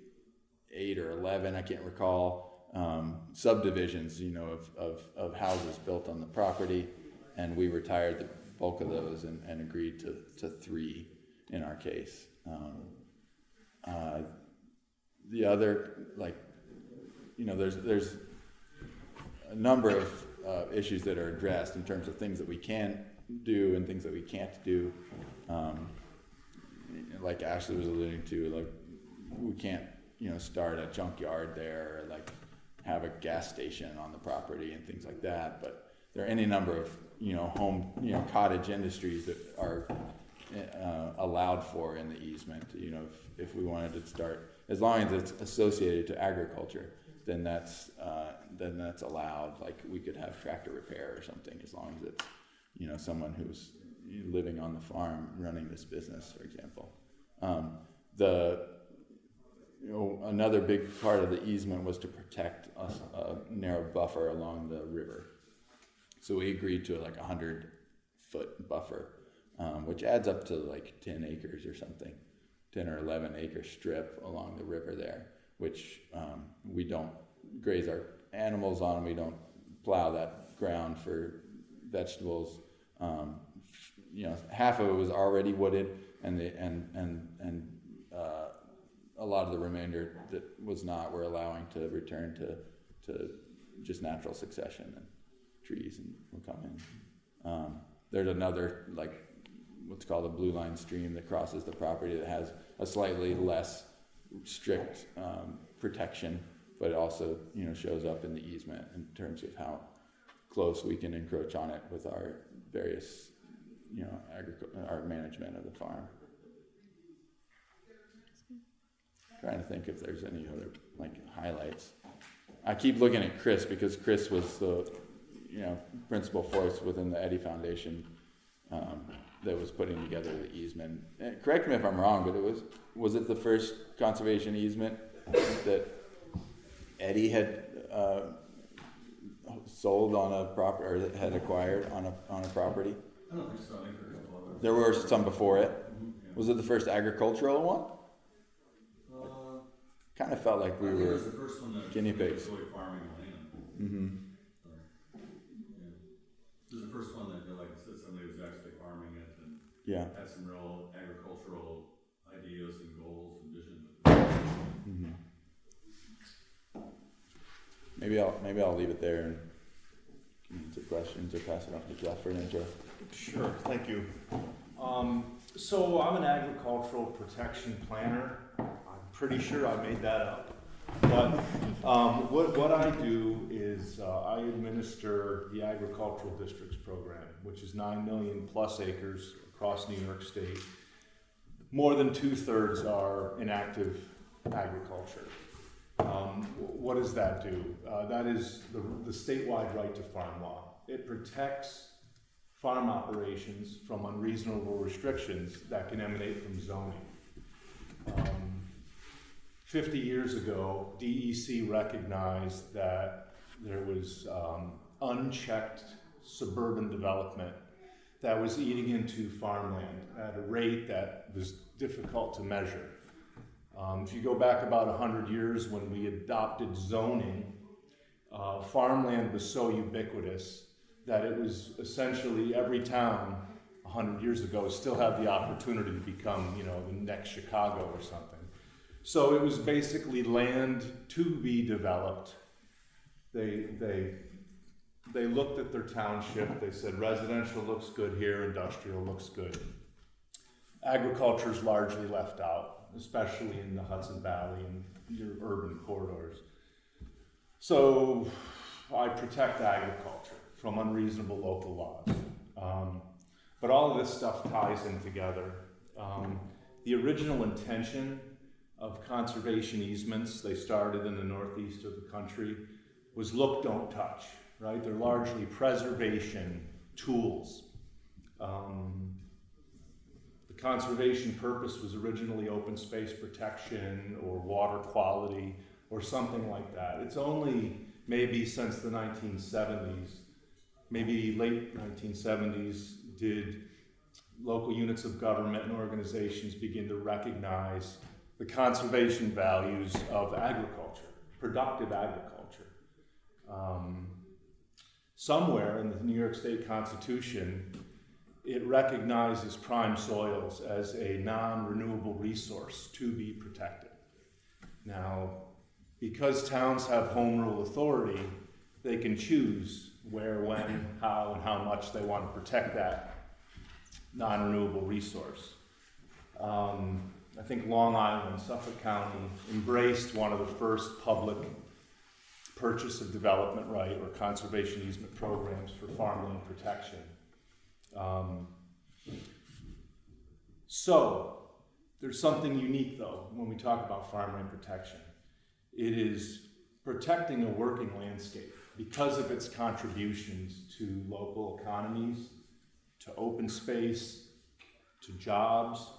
[SPEAKER 8] 8 or 11, I can't recall, subdivisions, of houses built on the property, and we retired the bulk of those and agreed to 3 in our case. The other, there's a number of issues that are addressed in terms of things that we can do and things that we can't do. Like Ashley was alluding to, like we can't, start a junkyard there, or like have a gas station on the property and things like that. But there are any number of, home, cottage industries that are allowed for in the easement. If we wanted to start, as long as it's associated to agriculture, then that's allowed. Like we could have tractor repair or something, as long as it's, someone who's living on the farm running this business, for example. Another big part of the easement was to protect a narrow buffer along the river. So we agreed to like 100-foot buffer, which adds up to like 10 acres or something, 10 or 11 acre strip along the river there, which we don't graze our animals on. We don't plow that ground for vegetables. Half of it was already wooded, and a lot of the remainder that was not, we're allowing to return to just natural succession, and trees and will come in. There's another, like what's called a blue line stream that crosses the property that has a slightly less strict protection, but it also shows up in the easement in terms of how close we can encroach on it with our various our management of the farm. Trying to think if there's any other highlights. I keep looking at Chris because Chris was the principal force within the Eddy Foundation that was putting together the easement. And correct me if I'm wrong, but was it the first conservation easement that Eddy had sold on a property, or that had acquired on a property?
[SPEAKER 9] I don't think so. I think there were a couple others.
[SPEAKER 8] There were some before it.
[SPEAKER 9] Yeah.
[SPEAKER 8] Was it the first agricultural one? Kind of felt like we
[SPEAKER 9] I think it
[SPEAKER 8] were
[SPEAKER 9] was the first one that
[SPEAKER 8] guinea pigs.
[SPEAKER 9] really farming land.
[SPEAKER 8] Mm-hmm.
[SPEAKER 9] So, yeah. This is the first one that, like I said, somebody was actually farming it and
[SPEAKER 8] Yeah.
[SPEAKER 9] had some real agricultural ideas and goals and visions.
[SPEAKER 8] Mm-hmm. Maybe I'll leave it there and questions or pass it off to Jeff for an intro.
[SPEAKER 10] Sure, thank you. So I'm an agricultural protection planner. I'm pretty sure I made that up. But what I do is I administer the agricultural districts program, which is 9 million plus acres across New York State. More than 2/3 are in active agriculture. What does that do? That is the statewide right to farm law. It protects farm operations from unreasonable restrictions that can emanate from zoning. 50 years ago, DEC recognized that there was unchecked suburban development that was eating into farmland at a rate that was difficult to measure. If you go back about 100 years when we adopted zoning, farmland was so ubiquitous that it was essentially every town 100 years ago still had the opportunity to become, the next Chicago or something. So it was basically land to be developed. They looked at their township, they said residential looks good here, industrial looks good. Agriculture's largely left out, especially in the Hudson Valley and your urban corridors. So I protect agriculture from unreasonable local laws. But all of this stuff ties in together. The original intention of conservation easements, they started in the northeast of the country, was look, don't touch, right? They're largely preservation tools. The conservation purpose was originally open space protection or water quality or something like that. It's only maybe since the 1970s, maybe late 1970s, did local units of government and organizations begin to recognize the conservation values of agriculture, productive agriculture. Somewhere in the New York State Constitution, it recognizes prime soils as a non-renewable resource to be protected. Now, because towns have home rule authority, they can choose where, when, how, and how much they want to protect that non-renewable resource. I think Long Island, Suffolk County, embraced one of the first public purchase of development right or conservation easement programs for farmland protection. So there's something unique though when we talk about farmland protection. It is protecting a working landscape because of its contributions to local economies, to open space, to jobs.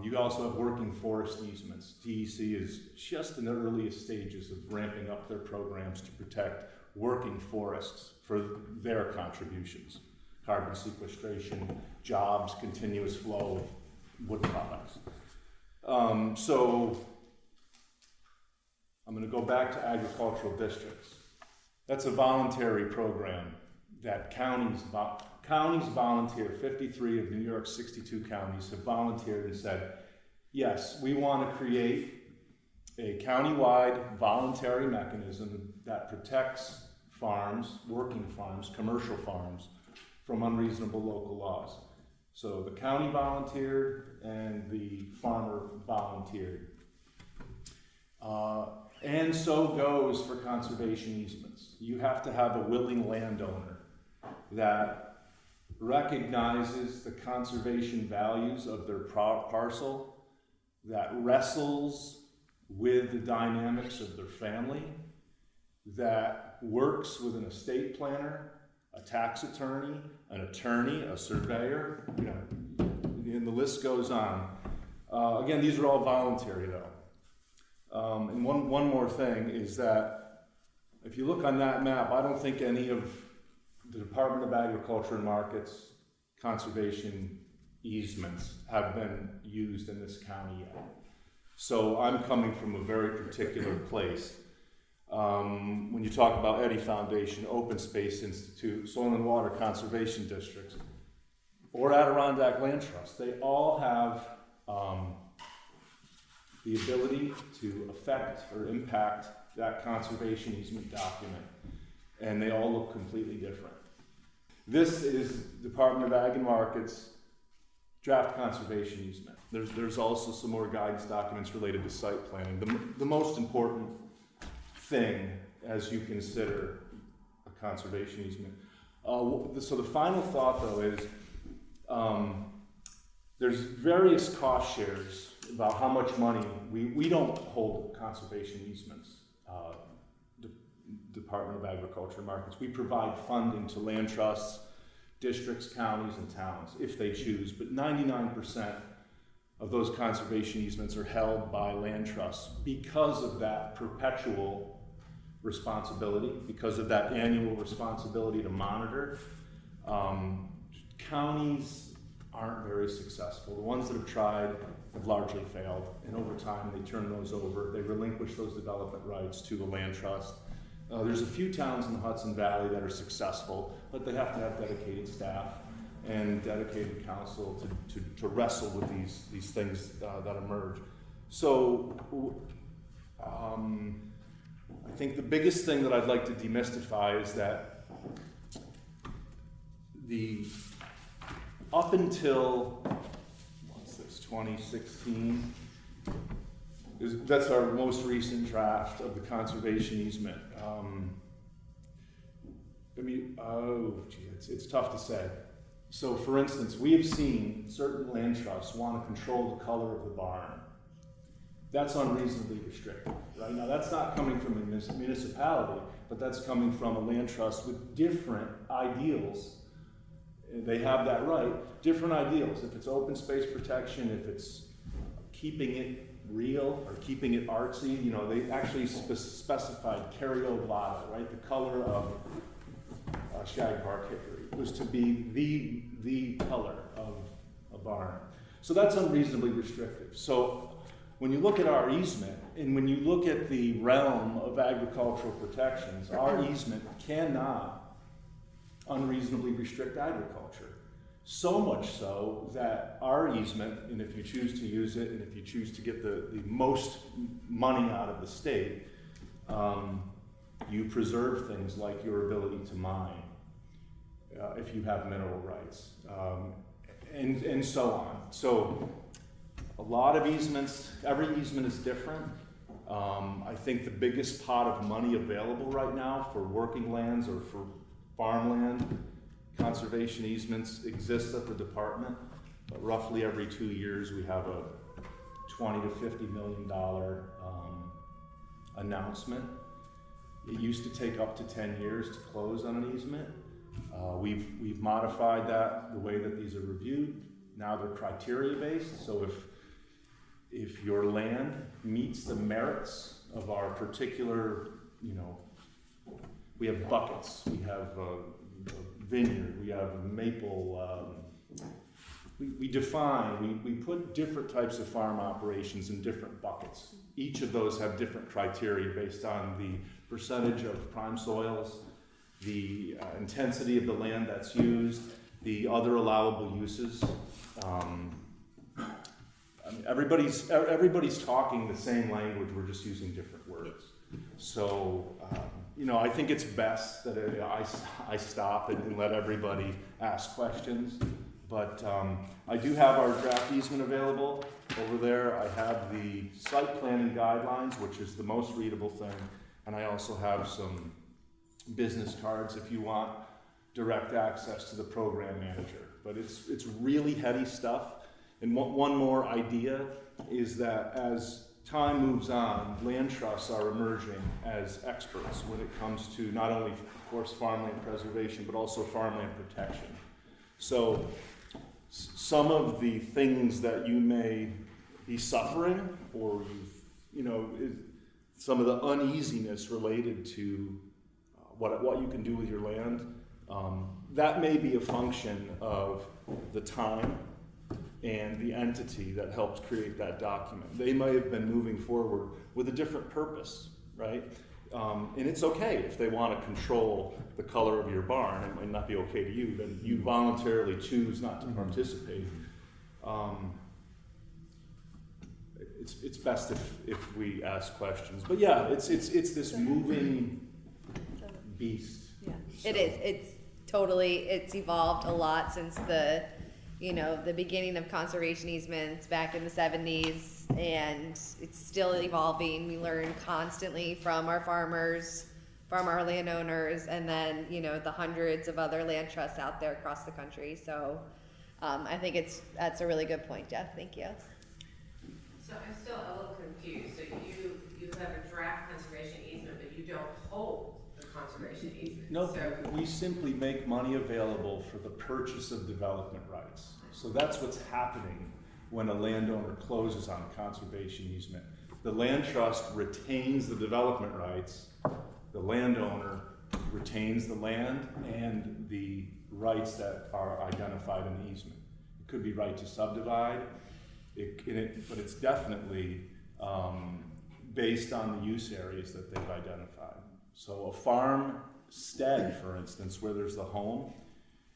[SPEAKER 10] You also have working forest easements. DEC is just in the earliest stages of ramping up their programs to protect working forests for their contributions. Carbon sequestration, jobs, continuous flow of wood products. So I'm going to go back to agricultural districts. That's a voluntary program that counties volunteer. 53 of New York's 62 counties have volunteered and said, yes, we want to create a countywide voluntary mechanism that protects farms, working farms, commercial farms, from unreasonable local laws. So the county volunteered and the farmer volunteered. And so goes for conservation easements. You have to have a willing landowner that recognizes the conservation values of their parcel, that wrestles with the dynamics of their family, that works with an estate planner, a tax attorney, a surveyor, and the list goes on. Again, these are all voluntary though. And one more thing is that if you look on that map, I don't think any of the Department of Agriculture and Markets conservation easements have been used in this county yet. So I'm coming from a very particular place. When you talk about Eddy Foundation, Open Space Institute, Soil and Water Conservation Districts, or Adirondack Land Trust, they all have the ability to affect or impact that conservation easement document. and they all look completely different. This is Department of Ag and Markets draft conservation easement. There's also some more guidance documents related to site planning. The most important thing as you consider a conservation easement. So the final thought though is there's various cost shares about how much money, we don't hold conservation easements, Department of Agriculture and Markets. We provide funding to land trusts, districts, counties, and towns if they choose, but 99% of those conservation easements are held by land trusts because of that perpetual responsibility, because of that annual responsibility to monitor. Counties aren't very successful. The ones that have tried have largely failed, and over time they turn those over. They relinquish those development rights to the land trust. There's a few towns in the Hudson Valley that are successful, but they have to have dedicated staff and dedicated counsel to wrestle with these things that emerge. So I think the biggest thing that I'd like to demystify is that up until 2016, that's our most recent draft of the conservation easement. It's tough to say. So for instance, we have seen certain land trusts want to control the color of the barn. That's unreasonably restrictive, right? Now that's not coming from a municipality, but that's coming from a land trust with different ideals. They have that right, different ideals. If it's open space protection, if it's keeping it real or keeping it artsy, they actually specified caryovlada, right? The color of shagbark hickory was to be the color of a barn. So that's unreasonably restrictive. So when you look at our easement, and when you look at the realm of agricultural protections, our easement cannot unreasonably restrict agriculture. So much so that our easement, and if you choose to use it, and if you choose to get the most money out of the state, you preserve things like your ability to mine, if you have mineral rights, and so on. So a lot of easements, every easement is different. I think the biggest pot of money available right now for working lands or for farmland conservation easements exists at the department. But roughly every 2 years we have a $20 to $50 million announcement. It used to take up to 10 years to close on an easement. We've modified that, the way that these are reviewed. Now they're criteria based, so if your land meets the merits of our particular, we have buckets, we have vineyard, we have maple, we define, we put different types of farm operations in different buckets. Each of those have different criteria based on the percentage of prime soils, the intensity of the land that's used, the other allowable uses. Everybody's talking the same language, we're just using different words. So, I think it's best that I stop and let everybody ask questions. But I do have our draft easement available over there. I have the site planning guidelines, which is the most readable thing. And I also have some business cards if you want direct access to the program manager. But it's really heady stuff. And one more idea is that as time moves on, land trusts are emerging as experts when it comes to not only, of course, farmland preservation, but also farmland protection. So some of the things that you may be suffering, or some of the uneasiness related to what you can do with your land, that may be a function of the time and the entity that helped create that document. They may have been moving forward with a different purpose, right? And it's okay if they want to control the color of your barn. It might not be okay to you, then you voluntarily choose not to participate. It's best if we ask questions. But yeah, it's this moving beast.
[SPEAKER 2] It is. It's evolved a lot since the beginning of conservation easements back in the 70s, and it's still evolving. We learn constantly from our farmers, from our landowners, and then, the hundreds of other land trusts out there across the country. So I think that's a really good point, Jeff. Thank you.
[SPEAKER 6] So I'm still a little confused. So you have a draft conservation easement, but you don't hold the conservation easement.
[SPEAKER 10] No,
[SPEAKER 6] So
[SPEAKER 10] we simply make money available for the purchase of development rights. So that's what's happening when a landowner closes on a conservation easement. The land trust retains the development rights, the landowner retains the land and the rights that are identified in the easement. It could be right to subdivide, but it's definitely based on the use areas that they've identified. So a farmstead, for instance, where there's the home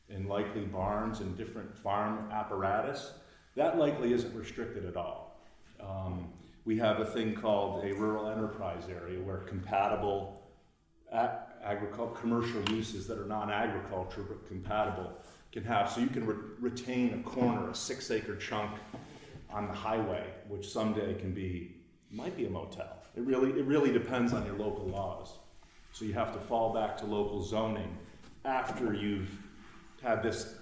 [SPEAKER 10] and likely barns and different farm apparatus, that likely isn't restricted at all. We have a thing called a rural enterprise area where compatible commercial uses that are non-agriculture but compatible can have. So you can retain a corner, a 6-acre chunk on the highway, which someday might be a motel. It really depends on your local laws. So you have to fall back to local zoning after you've had this,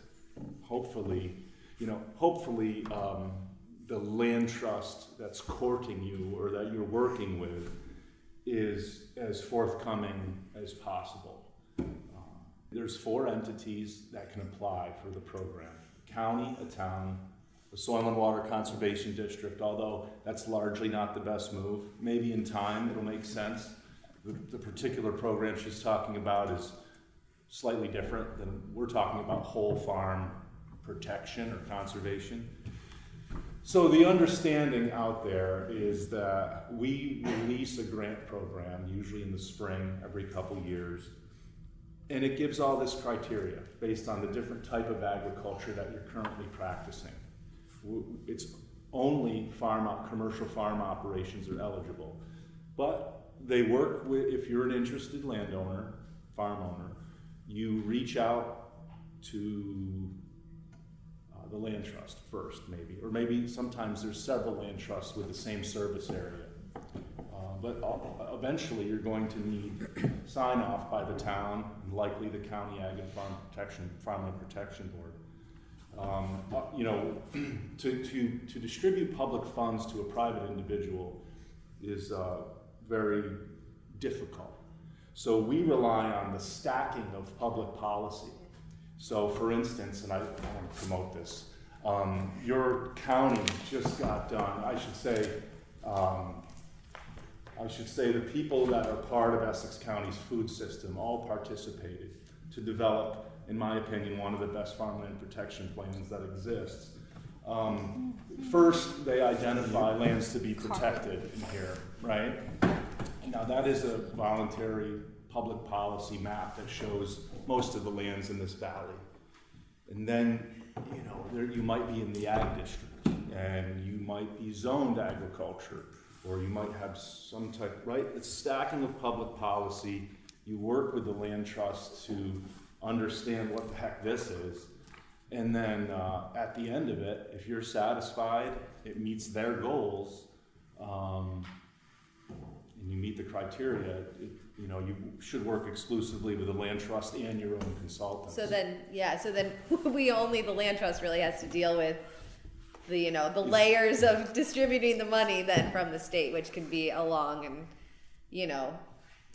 [SPEAKER 10] hopefully, the land trust that's courting you or that you're working with is as forthcoming as possible. There's 4 entities that can apply for the program: a county, a town, the Soil and Water Conservation District, although that's largely not the best move. Maybe in time it'll make sense. The particular program she's talking about is slightly different than we're talking about whole farm protection or conservation. So the understanding out there is that we release a grant program, usually in the spring, every couple years, and it gives all this criteria based on the different type of agriculture that you're currently practicing. It's only commercial farm operations are eligible, but they work with, if you're an interested landowner, farm owner, you reach out to the land trust first, or maybe sometimes there's several land trusts with the same service area. But eventually you're going to need sign off by the town, and likely the county ag and farmland protection board. To distribute public funds to a private individual is very difficult. So we rely on the stacking of public policy. So for instance, and I want to promote this, your county just got done, I should say the people that are part of Essex County's food system all participated to develop, in my opinion, one of the best farmland protection plans that exists. First, they identify lands to be protected in here, right? Now that is a voluntary public policy map that shows most of the lands in this valley. And then, you might be in the ag district and you might be zoned agriculture, or you might have some type, right? It's stacking of public policy. You work with the land trust to understand what the heck this is. And then at the end of it, if you're satisfied, it meets their goals, and you meet the criteria, you should work exclusively with the land trust and your own consultants.
[SPEAKER 2] So then the land trust really has to deal with the layers of distributing the money then from the state, which can be a long and,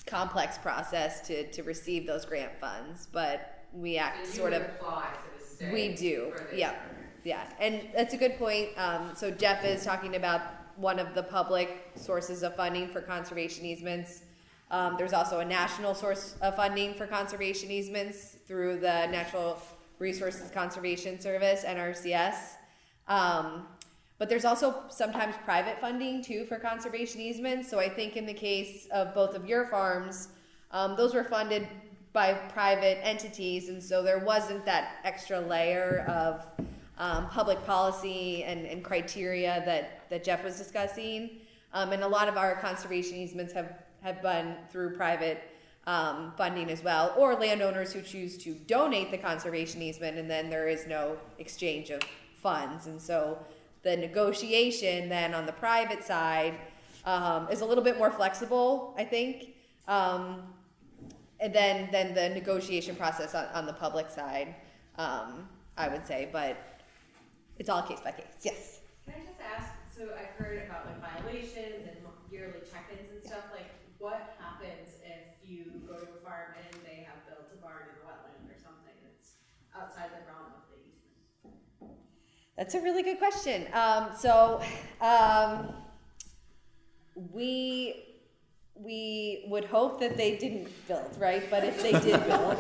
[SPEAKER 2] complex process to receive those grant funds. But we act
[SPEAKER 6] so apply to the state.
[SPEAKER 2] We do,
[SPEAKER 6] yeah.
[SPEAKER 2] And that's a good point. So Jeff is talking about one of the public sources of funding for conservation easements. There's also a national source of funding for conservation easements through the Natural Resources Conservation Service, NRCS. But there's also sometimes private funding too for conservation easements. So I think in the case of both of your farms, those were funded by private entities, and so there wasn't that extra layer of public policy and criteria that Jeff was discussing. And a lot of our conservation easements have been through private funding as well, or landowners who choose to donate the conservation easement, and then there is no exchange of funds. And so the negotiation then on the private side is a little bit more flexible, I think, and then the negotiation process on the public side, I would say, but it's all case by case. Yes.
[SPEAKER 6] Can I just ask, so I've heard about like violations and yearly check-ins and stuff, like what happens if you go to a farm and they have built a barn in a wetland or something that's outside the realm of the easement?
[SPEAKER 2] That's a really good question. We would hope that they didn't build, right? But if they did build,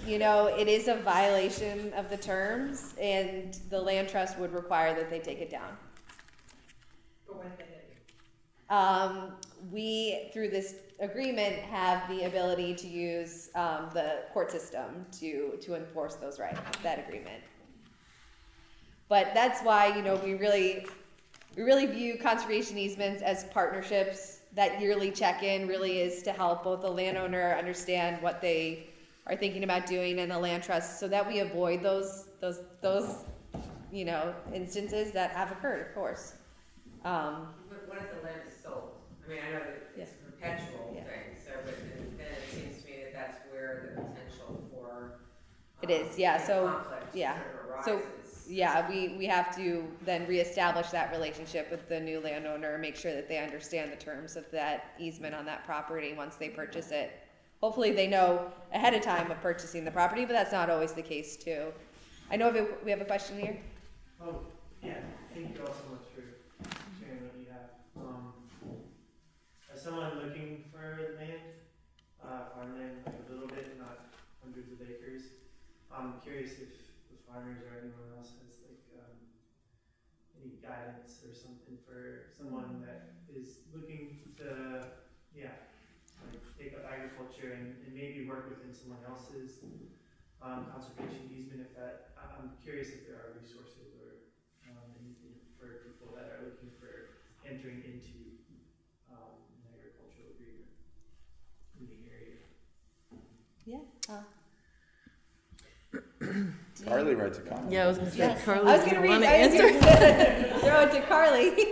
[SPEAKER 2] it is a violation of the terms, and the land trust would require that they take it down.
[SPEAKER 6] But what if they did?
[SPEAKER 2] We, through this agreement, have the ability to use the court system to enforce those rights, that agreement. But that's why, we really view conservation easements as partnerships. That yearly check-in really is to help both the landowner understand what they are thinking about doing and the land trust, so that we avoid those instances that have occurred, of course.
[SPEAKER 6] But what if the land is sold? I mean, I know that it's a perpetual thing, so but then it seems to me that that's where the potential for
[SPEAKER 2] It is, yeah. So
[SPEAKER 6] conflict
[SPEAKER 2] yeah,
[SPEAKER 6] sort of arises.
[SPEAKER 2] we have to then reestablish that relationship with the new landowner, make sure that they understand the terms of that easement on that property once they purchase it. Hopefully they know ahead of time of purchasing the property, but that's not always the case too. I know we have a question here.
[SPEAKER 11] Oh, yeah, thank you all so much for sharing what you have. As someone looking for land, farmland, like a little bit, not hundreds of acres, I'm curious if the farmers or anyone else has like any guidance or something for someone that is looking to, like take up agriculture and maybe work within someone else's conservation easement. If that, I'm curious if there are resources or anything for people that are looking for entering into an agricultural agreement in the area.
[SPEAKER 2] Yeah.
[SPEAKER 8] Carly writes a comment.
[SPEAKER 3] Yeah, I was going to say,
[SPEAKER 2] Yes.
[SPEAKER 3] Carly,
[SPEAKER 2] I was
[SPEAKER 3] do you
[SPEAKER 2] gonna
[SPEAKER 3] want
[SPEAKER 2] read.
[SPEAKER 3] to
[SPEAKER 2] I was
[SPEAKER 3] answer?
[SPEAKER 2] gonna throw it to Carly.
[SPEAKER 5] We've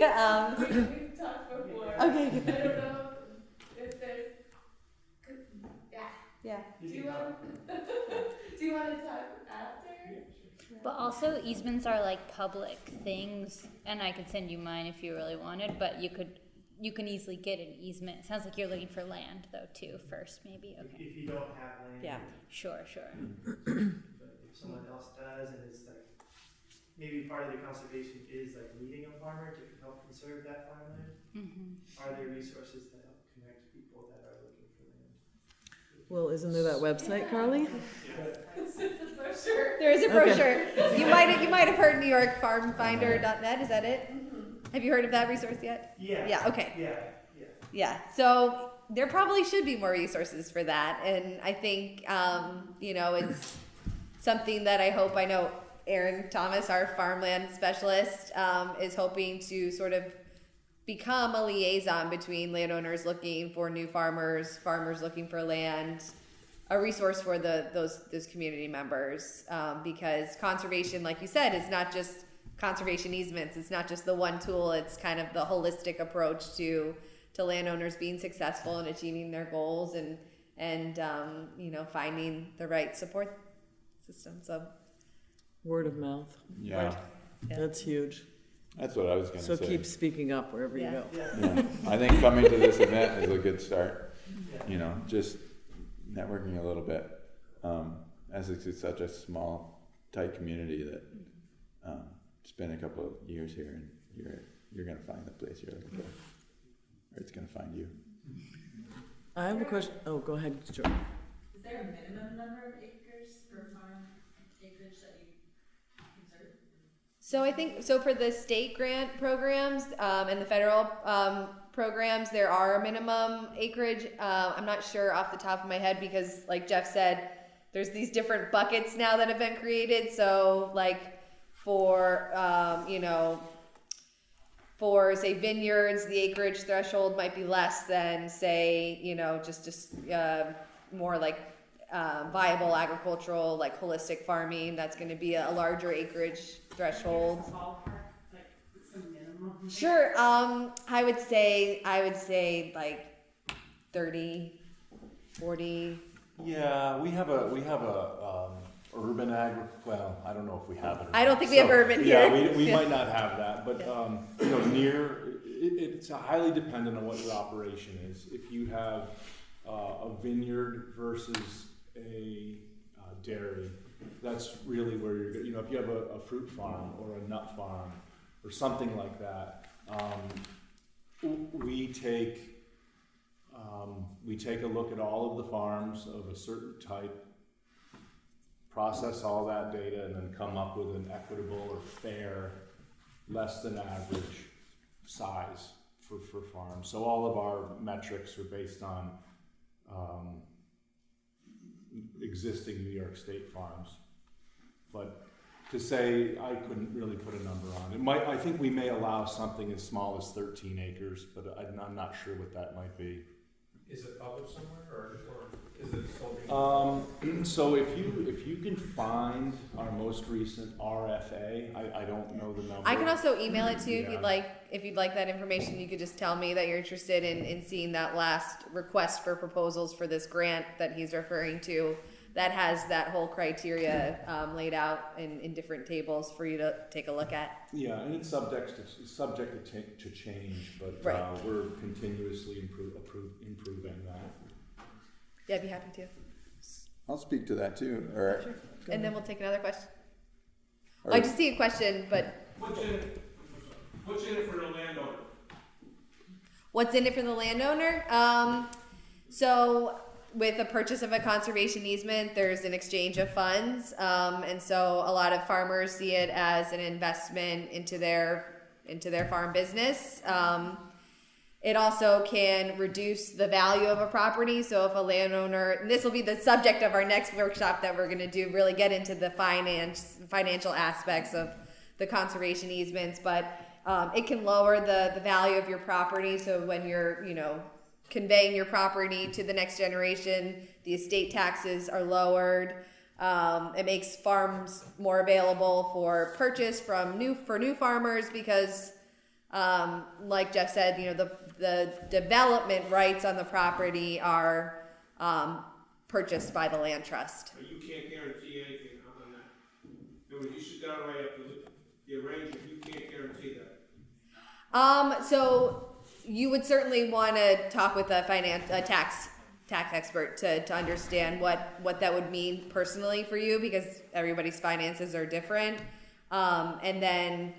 [SPEAKER 5] talked before.
[SPEAKER 2] Okay.
[SPEAKER 5] I don't know if there's,
[SPEAKER 2] Yeah.
[SPEAKER 5] do you want to talk after?
[SPEAKER 4] But also easements are like public things, and I could send you mine if you really wanted, but you can easily get an easement. It sounds like you're looking for land though too first, maybe. Okay.
[SPEAKER 11] If you don't have land.
[SPEAKER 2] Yeah.
[SPEAKER 4] Sure.
[SPEAKER 11] But if someone else does, and it's like, maybe part of the conservation is like meeting a farmer to help conserve that farmland, are there resources that help connect people that are looking for land?
[SPEAKER 3] Well, isn't there that website, Carly?
[SPEAKER 2] There is a brochure. You might have heard NewYorkFarmFinder.net. Is that it? Have you heard of that resource yet?
[SPEAKER 11] Yeah.
[SPEAKER 2] Yeah. Okay.
[SPEAKER 11] Yeah.
[SPEAKER 2] So there probably should be more resources for that, and I think it's something that I know Aaron Thomas, our farmland specialist, is hoping to sort of become a liaison between landowners looking for new farmers looking for land, a resource for those community members, because conservation, like you said, is not just conservation easements. It's not just the one tool. It's kind of the holistic approach to landowners being successful in achieving their goals and finding the right support system. So
[SPEAKER 3] Word of mouth.
[SPEAKER 8] Yeah,
[SPEAKER 3] That's huge.
[SPEAKER 8] that's what I was going to
[SPEAKER 3] So
[SPEAKER 8] say.
[SPEAKER 3] keep speaking up wherever you go.
[SPEAKER 8] Yeah. I think coming to this event is a good start. Just networking a little bit. Essex is such a small, tight community that spend a couple of years here and you're going to find the place you're looking for, or it's going to find you.
[SPEAKER 3] I have a question. Oh, go ahead, Joy.
[SPEAKER 12] Is there a minimum number of acres per farm acreage that you conserve?
[SPEAKER 2] So I think for the state grant programs and the federal programs, there are a minimum acreage. I'm not sure off the top of my head because, like Jeff said, there's these different buckets now that have been created. So like for for say vineyards, the acreage threshold might be less than say, just more like viable agricultural, like holistic farming. That's going to be a larger acreage threshold.
[SPEAKER 5] Ballpark, like some minimum.
[SPEAKER 2] Sure. I would say like 30, 40.
[SPEAKER 10] Yeah, we have a urban well, I don't know if we have it.
[SPEAKER 2] I don't think we have urban
[SPEAKER 10] yeah,
[SPEAKER 2] here.
[SPEAKER 10] we
[SPEAKER 2] Yeah.
[SPEAKER 10] might not have that, but it's highly dependent on what your operation is. If you have a vineyard versus a dairy, that's really where you're. If you have a fruit farm or a nut farm or something like that, we take a look at all of the farms of a certain type, process all that data, and then come up with an equitable or fair, less than average size for farms. So all of our metrics are based on existing New York State farms. But to say, I couldn't really put a number on it. I think we may allow something as small as 13 acres, but I'm not sure what that might be.
[SPEAKER 7] Is it published somewhere, or is it still being?
[SPEAKER 10] So if you can find our most recent RFA, I don't know the number.
[SPEAKER 2] I can also email it to you
[SPEAKER 10] Yeah.
[SPEAKER 2] if you'd like that information. You could just tell me that you're interested in seeing that last request for proposals for this grant that he's referring to. That has that whole criteria laid out in different tables for you to take a look at.
[SPEAKER 10] Yeah, and it's subject to change, but
[SPEAKER 2] Right.
[SPEAKER 10] we're continuously improving that.
[SPEAKER 2] Yeah, I'd be happy to.
[SPEAKER 8] I'll speak to that too. Or,
[SPEAKER 2] Sure. And then we'll take another question.
[SPEAKER 8] or
[SPEAKER 2] I just see a question, but
[SPEAKER 13] What's in it for the landowner?
[SPEAKER 2] what's in it for the landowner? So with the purchase of a conservation easement, there's an exchange of funds, and so a lot of farmers see it as an investment into their farm business. It also can reduce the value of a property. So if a landowner, and this will be the subject of our next workshop that we're going to do, really get into the financial aspects of the conservation easements, but it can lower the value of your property. So when you're, conveying your property to the next generation, the estate taxes are lowered. It makes farms more available for purchase for new farmers because, like Jeff said, the development rights on the property are purchased by the land trust.
[SPEAKER 13] You can't guarantee anything on that. You should down right up to the arrangement. You can't guarantee that.
[SPEAKER 2] So you would certainly want to talk with a tax expert to understand what that would mean personally for you, because everybody's finances are different. And then,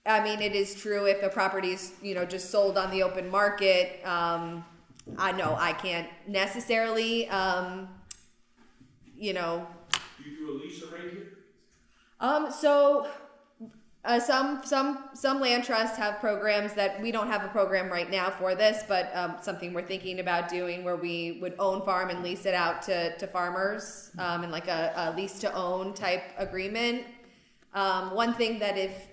[SPEAKER 2] I mean, it is true if a property's, just sold on the open market, I know I can't necessarily,
[SPEAKER 13] Do you do a lease arrangement?
[SPEAKER 2] So some land trusts have programs that we don't have a program right now for this, but something we're thinking about doing where we would own farm and lease it out to farmers in like a lease to own type agreement. One thing that if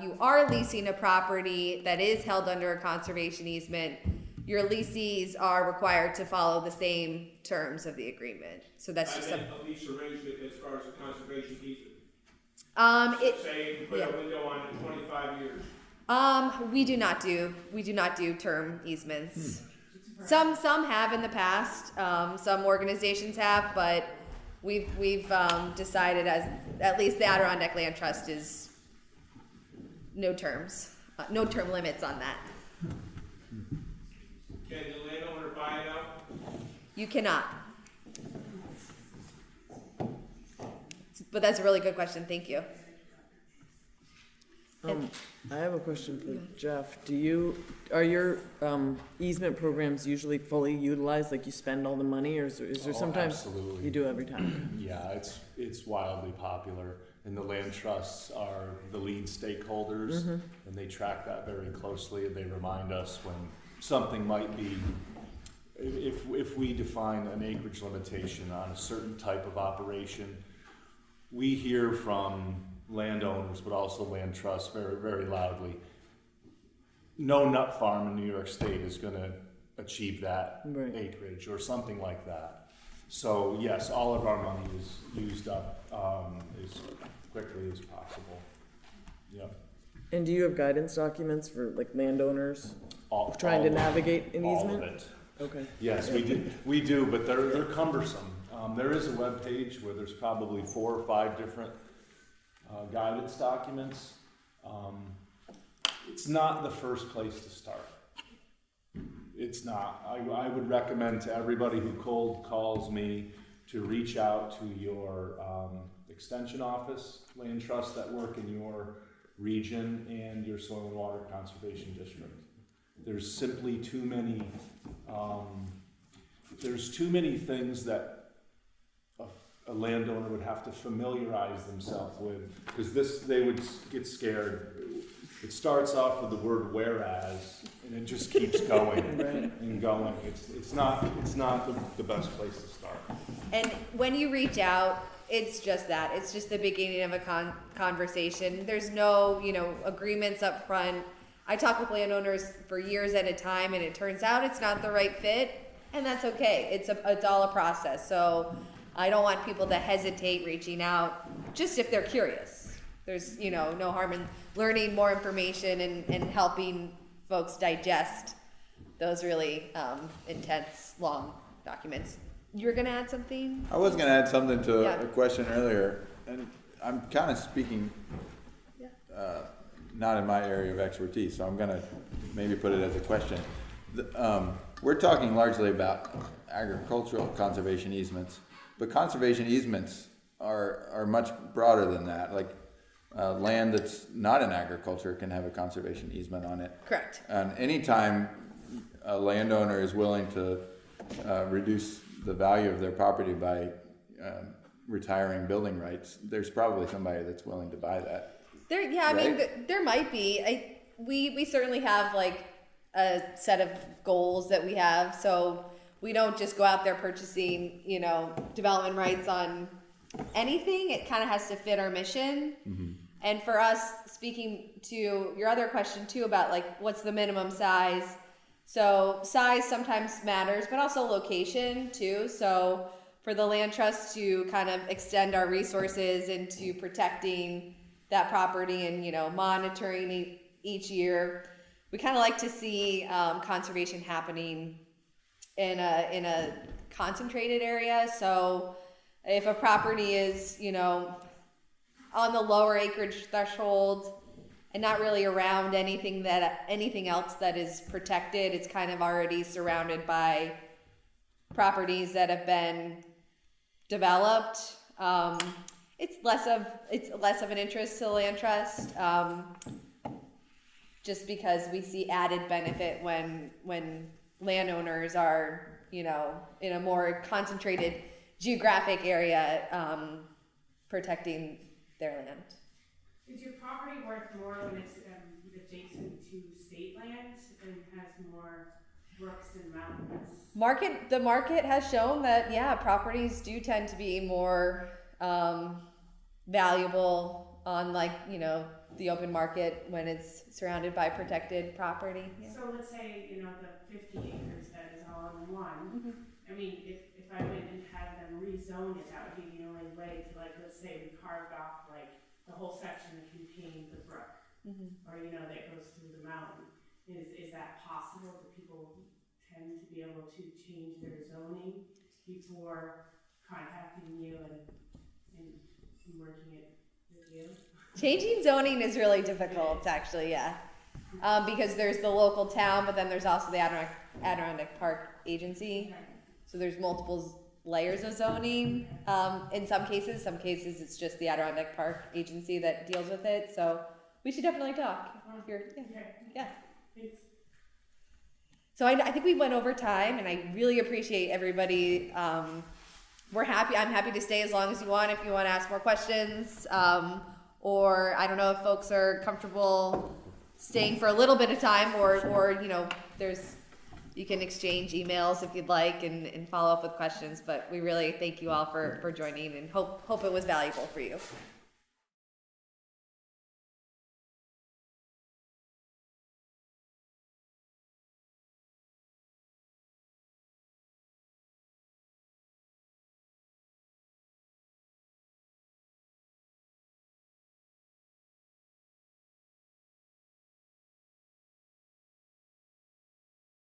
[SPEAKER 2] you are leasing a property that is held under a conservation easement, your lessees are required to follow the same terms of the agreement. So that's just
[SPEAKER 13] a lease arrangement as far as the conservation easement. Say you put a window on it 25 years.
[SPEAKER 2] We do not do term easements. Some have in the past. Some organizations have, but we've decided, as at least the Adirondack Land Trust, is no term limits on that.
[SPEAKER 13] Can the landowner buy it out?
[SPEAKER 2] You cannot. But that's a really good question. Thank you.
[SPEAKER 3] I have a question for Jeff. Are your easement programs usually fully utilized, like you spend all the money, or is there sometimes
[SPEAKER 10] absolutely.
[SPEAKER 3] you do every time?
[SPEAKER 10] Yeah, it's wildly popular, and the land trusts are the lead stakeholders, and they track that very closely, and they remind us when something might be, if we define an acreage limitation on a certain type of operation, we hear from landowners, but also land trusts very, very loudly. no nut farm in New York State is going to achieve that
[SPEAKER 3] Right.
[SPEAKER 10] acreage or something like that. So yes, all of our money is used up as quickly as possible. Yep.
[SPEAKER 3] And do you have guidance documents for like landowners trying to
[SPEAKER 10] All-
[SPEAKER 3] navigate an
[SPEAKER 10] all
[SPEAKER 3] easement?
[SPEAKER 10] of it.
[SPEAKER 3] Okay.
[SPEAKER 10] Yes, we do, but they're cumbersome. There is a web page where there's probably 4 or 5 different guidance documents. It's not the first place to start. It's not. I would recommend to everybody who cold calls me to reach out to your extension office, land trusts that work in your region, and your soil and water conservation district. There's simply too many. There's too many things that a landowner would have to familiarize themselves with, because they would get scared. It starts off with the word whereas, and it just keeps going and going. It's not the best place to start.
[SPEAKER 2] And when you reach out, it's just that. It's just the beginning of a conversation. There's no, agreements up front. I talk with landowners for years at a time, and it turns out it's not the right fit, and that's okay. It's all a process. So I don't want people to hesitate reaching out, just if they're curious. There's, no harm in learning more information and helping folks digest those really intense, long documents. You were going to add something?
[SPEAKER 8] I was going to add something to
[SPEAKER 2] Yeah.
[SPEAKER 8] a question earlier, and I'm kind of speaking not in my area of expertise, so I'm going to maybe put it as a question. We're talking largely about agricultural conservation easements, but conservation easements are much broader than that. Like land that's not in agriculture can have a conservation easement on it.
[SPEAKER 2] Correct.
[SPEAKER 8] And anytime a landowner is willing to reduce the value of their property by retiring building rights, there's probably somebody that's willing to buy that.
[SPEAKER 2] There might be. We certainly have like a set of goals that we have, so we don't just go out there purchasing, development rights on anything. It kind of has to fit our mission.
[SPEAKER 8] Mm-hmm.
[SPEAKER 2] And for us, speaking to your other question too about like what's the minimum size. So size sometimes matters, but also location too. So for the land trust to kind of extend our resources into protecting that property and, monitoring each year, we kind of like to see conservation happening in a concentrated area. So if a property is, on the lower acreage threshold and not really around anything else that is protected, it's kind of already surrounded by properties that have been developed. It's less of an interest to the land trust, just because we see added benefit when landowners are, in a more concentrated geographic area, protecting their land.
[SPEAKER 5] Is your property worth more when it's adjacent to state land and has more brooks and mountains?
[SPEAKER 2] The market has shown that, properties do tend to be more valuable on the open market when it's surrounded by protected property. Yeah.
[SPEAKER 5] So let's say, the 50 acres that is all in one.
[SPEAKER 2] Mm-hmm.
[SPEAKER 5] I mean, if I went and had them rezone it, that would be the only way to let's say we carved off the whole section that contained the brook,
[SPEAKER 2] Mm-hmm.
[SPEAKER 5] or that goes through the mountain. Is that possible? Do people tend to be able to change their zoning before contacting you and working it with you?
[SPEAKER 2] Changing zoning is really difficult, actually, because there's the local town, but then there's also the Adirondack Park Agency. So there's multiple layers of zoning. In some cases it's just the Adirondack Park Agency that deals with it. So we should definitely talk. Yeah.
[SPEAKER 5] Thanks.
[SPEAKER 2] So I think we went over time, and I really appreciate everybody. I'm happy to stay as long as you want if you want to ask more questions. Or I don't know if folks are comfortable staying for a little bit of time, or you can exchange emails if you'd like and follow up with questions. But we really thank you all for joining, and hope it was valuable for you.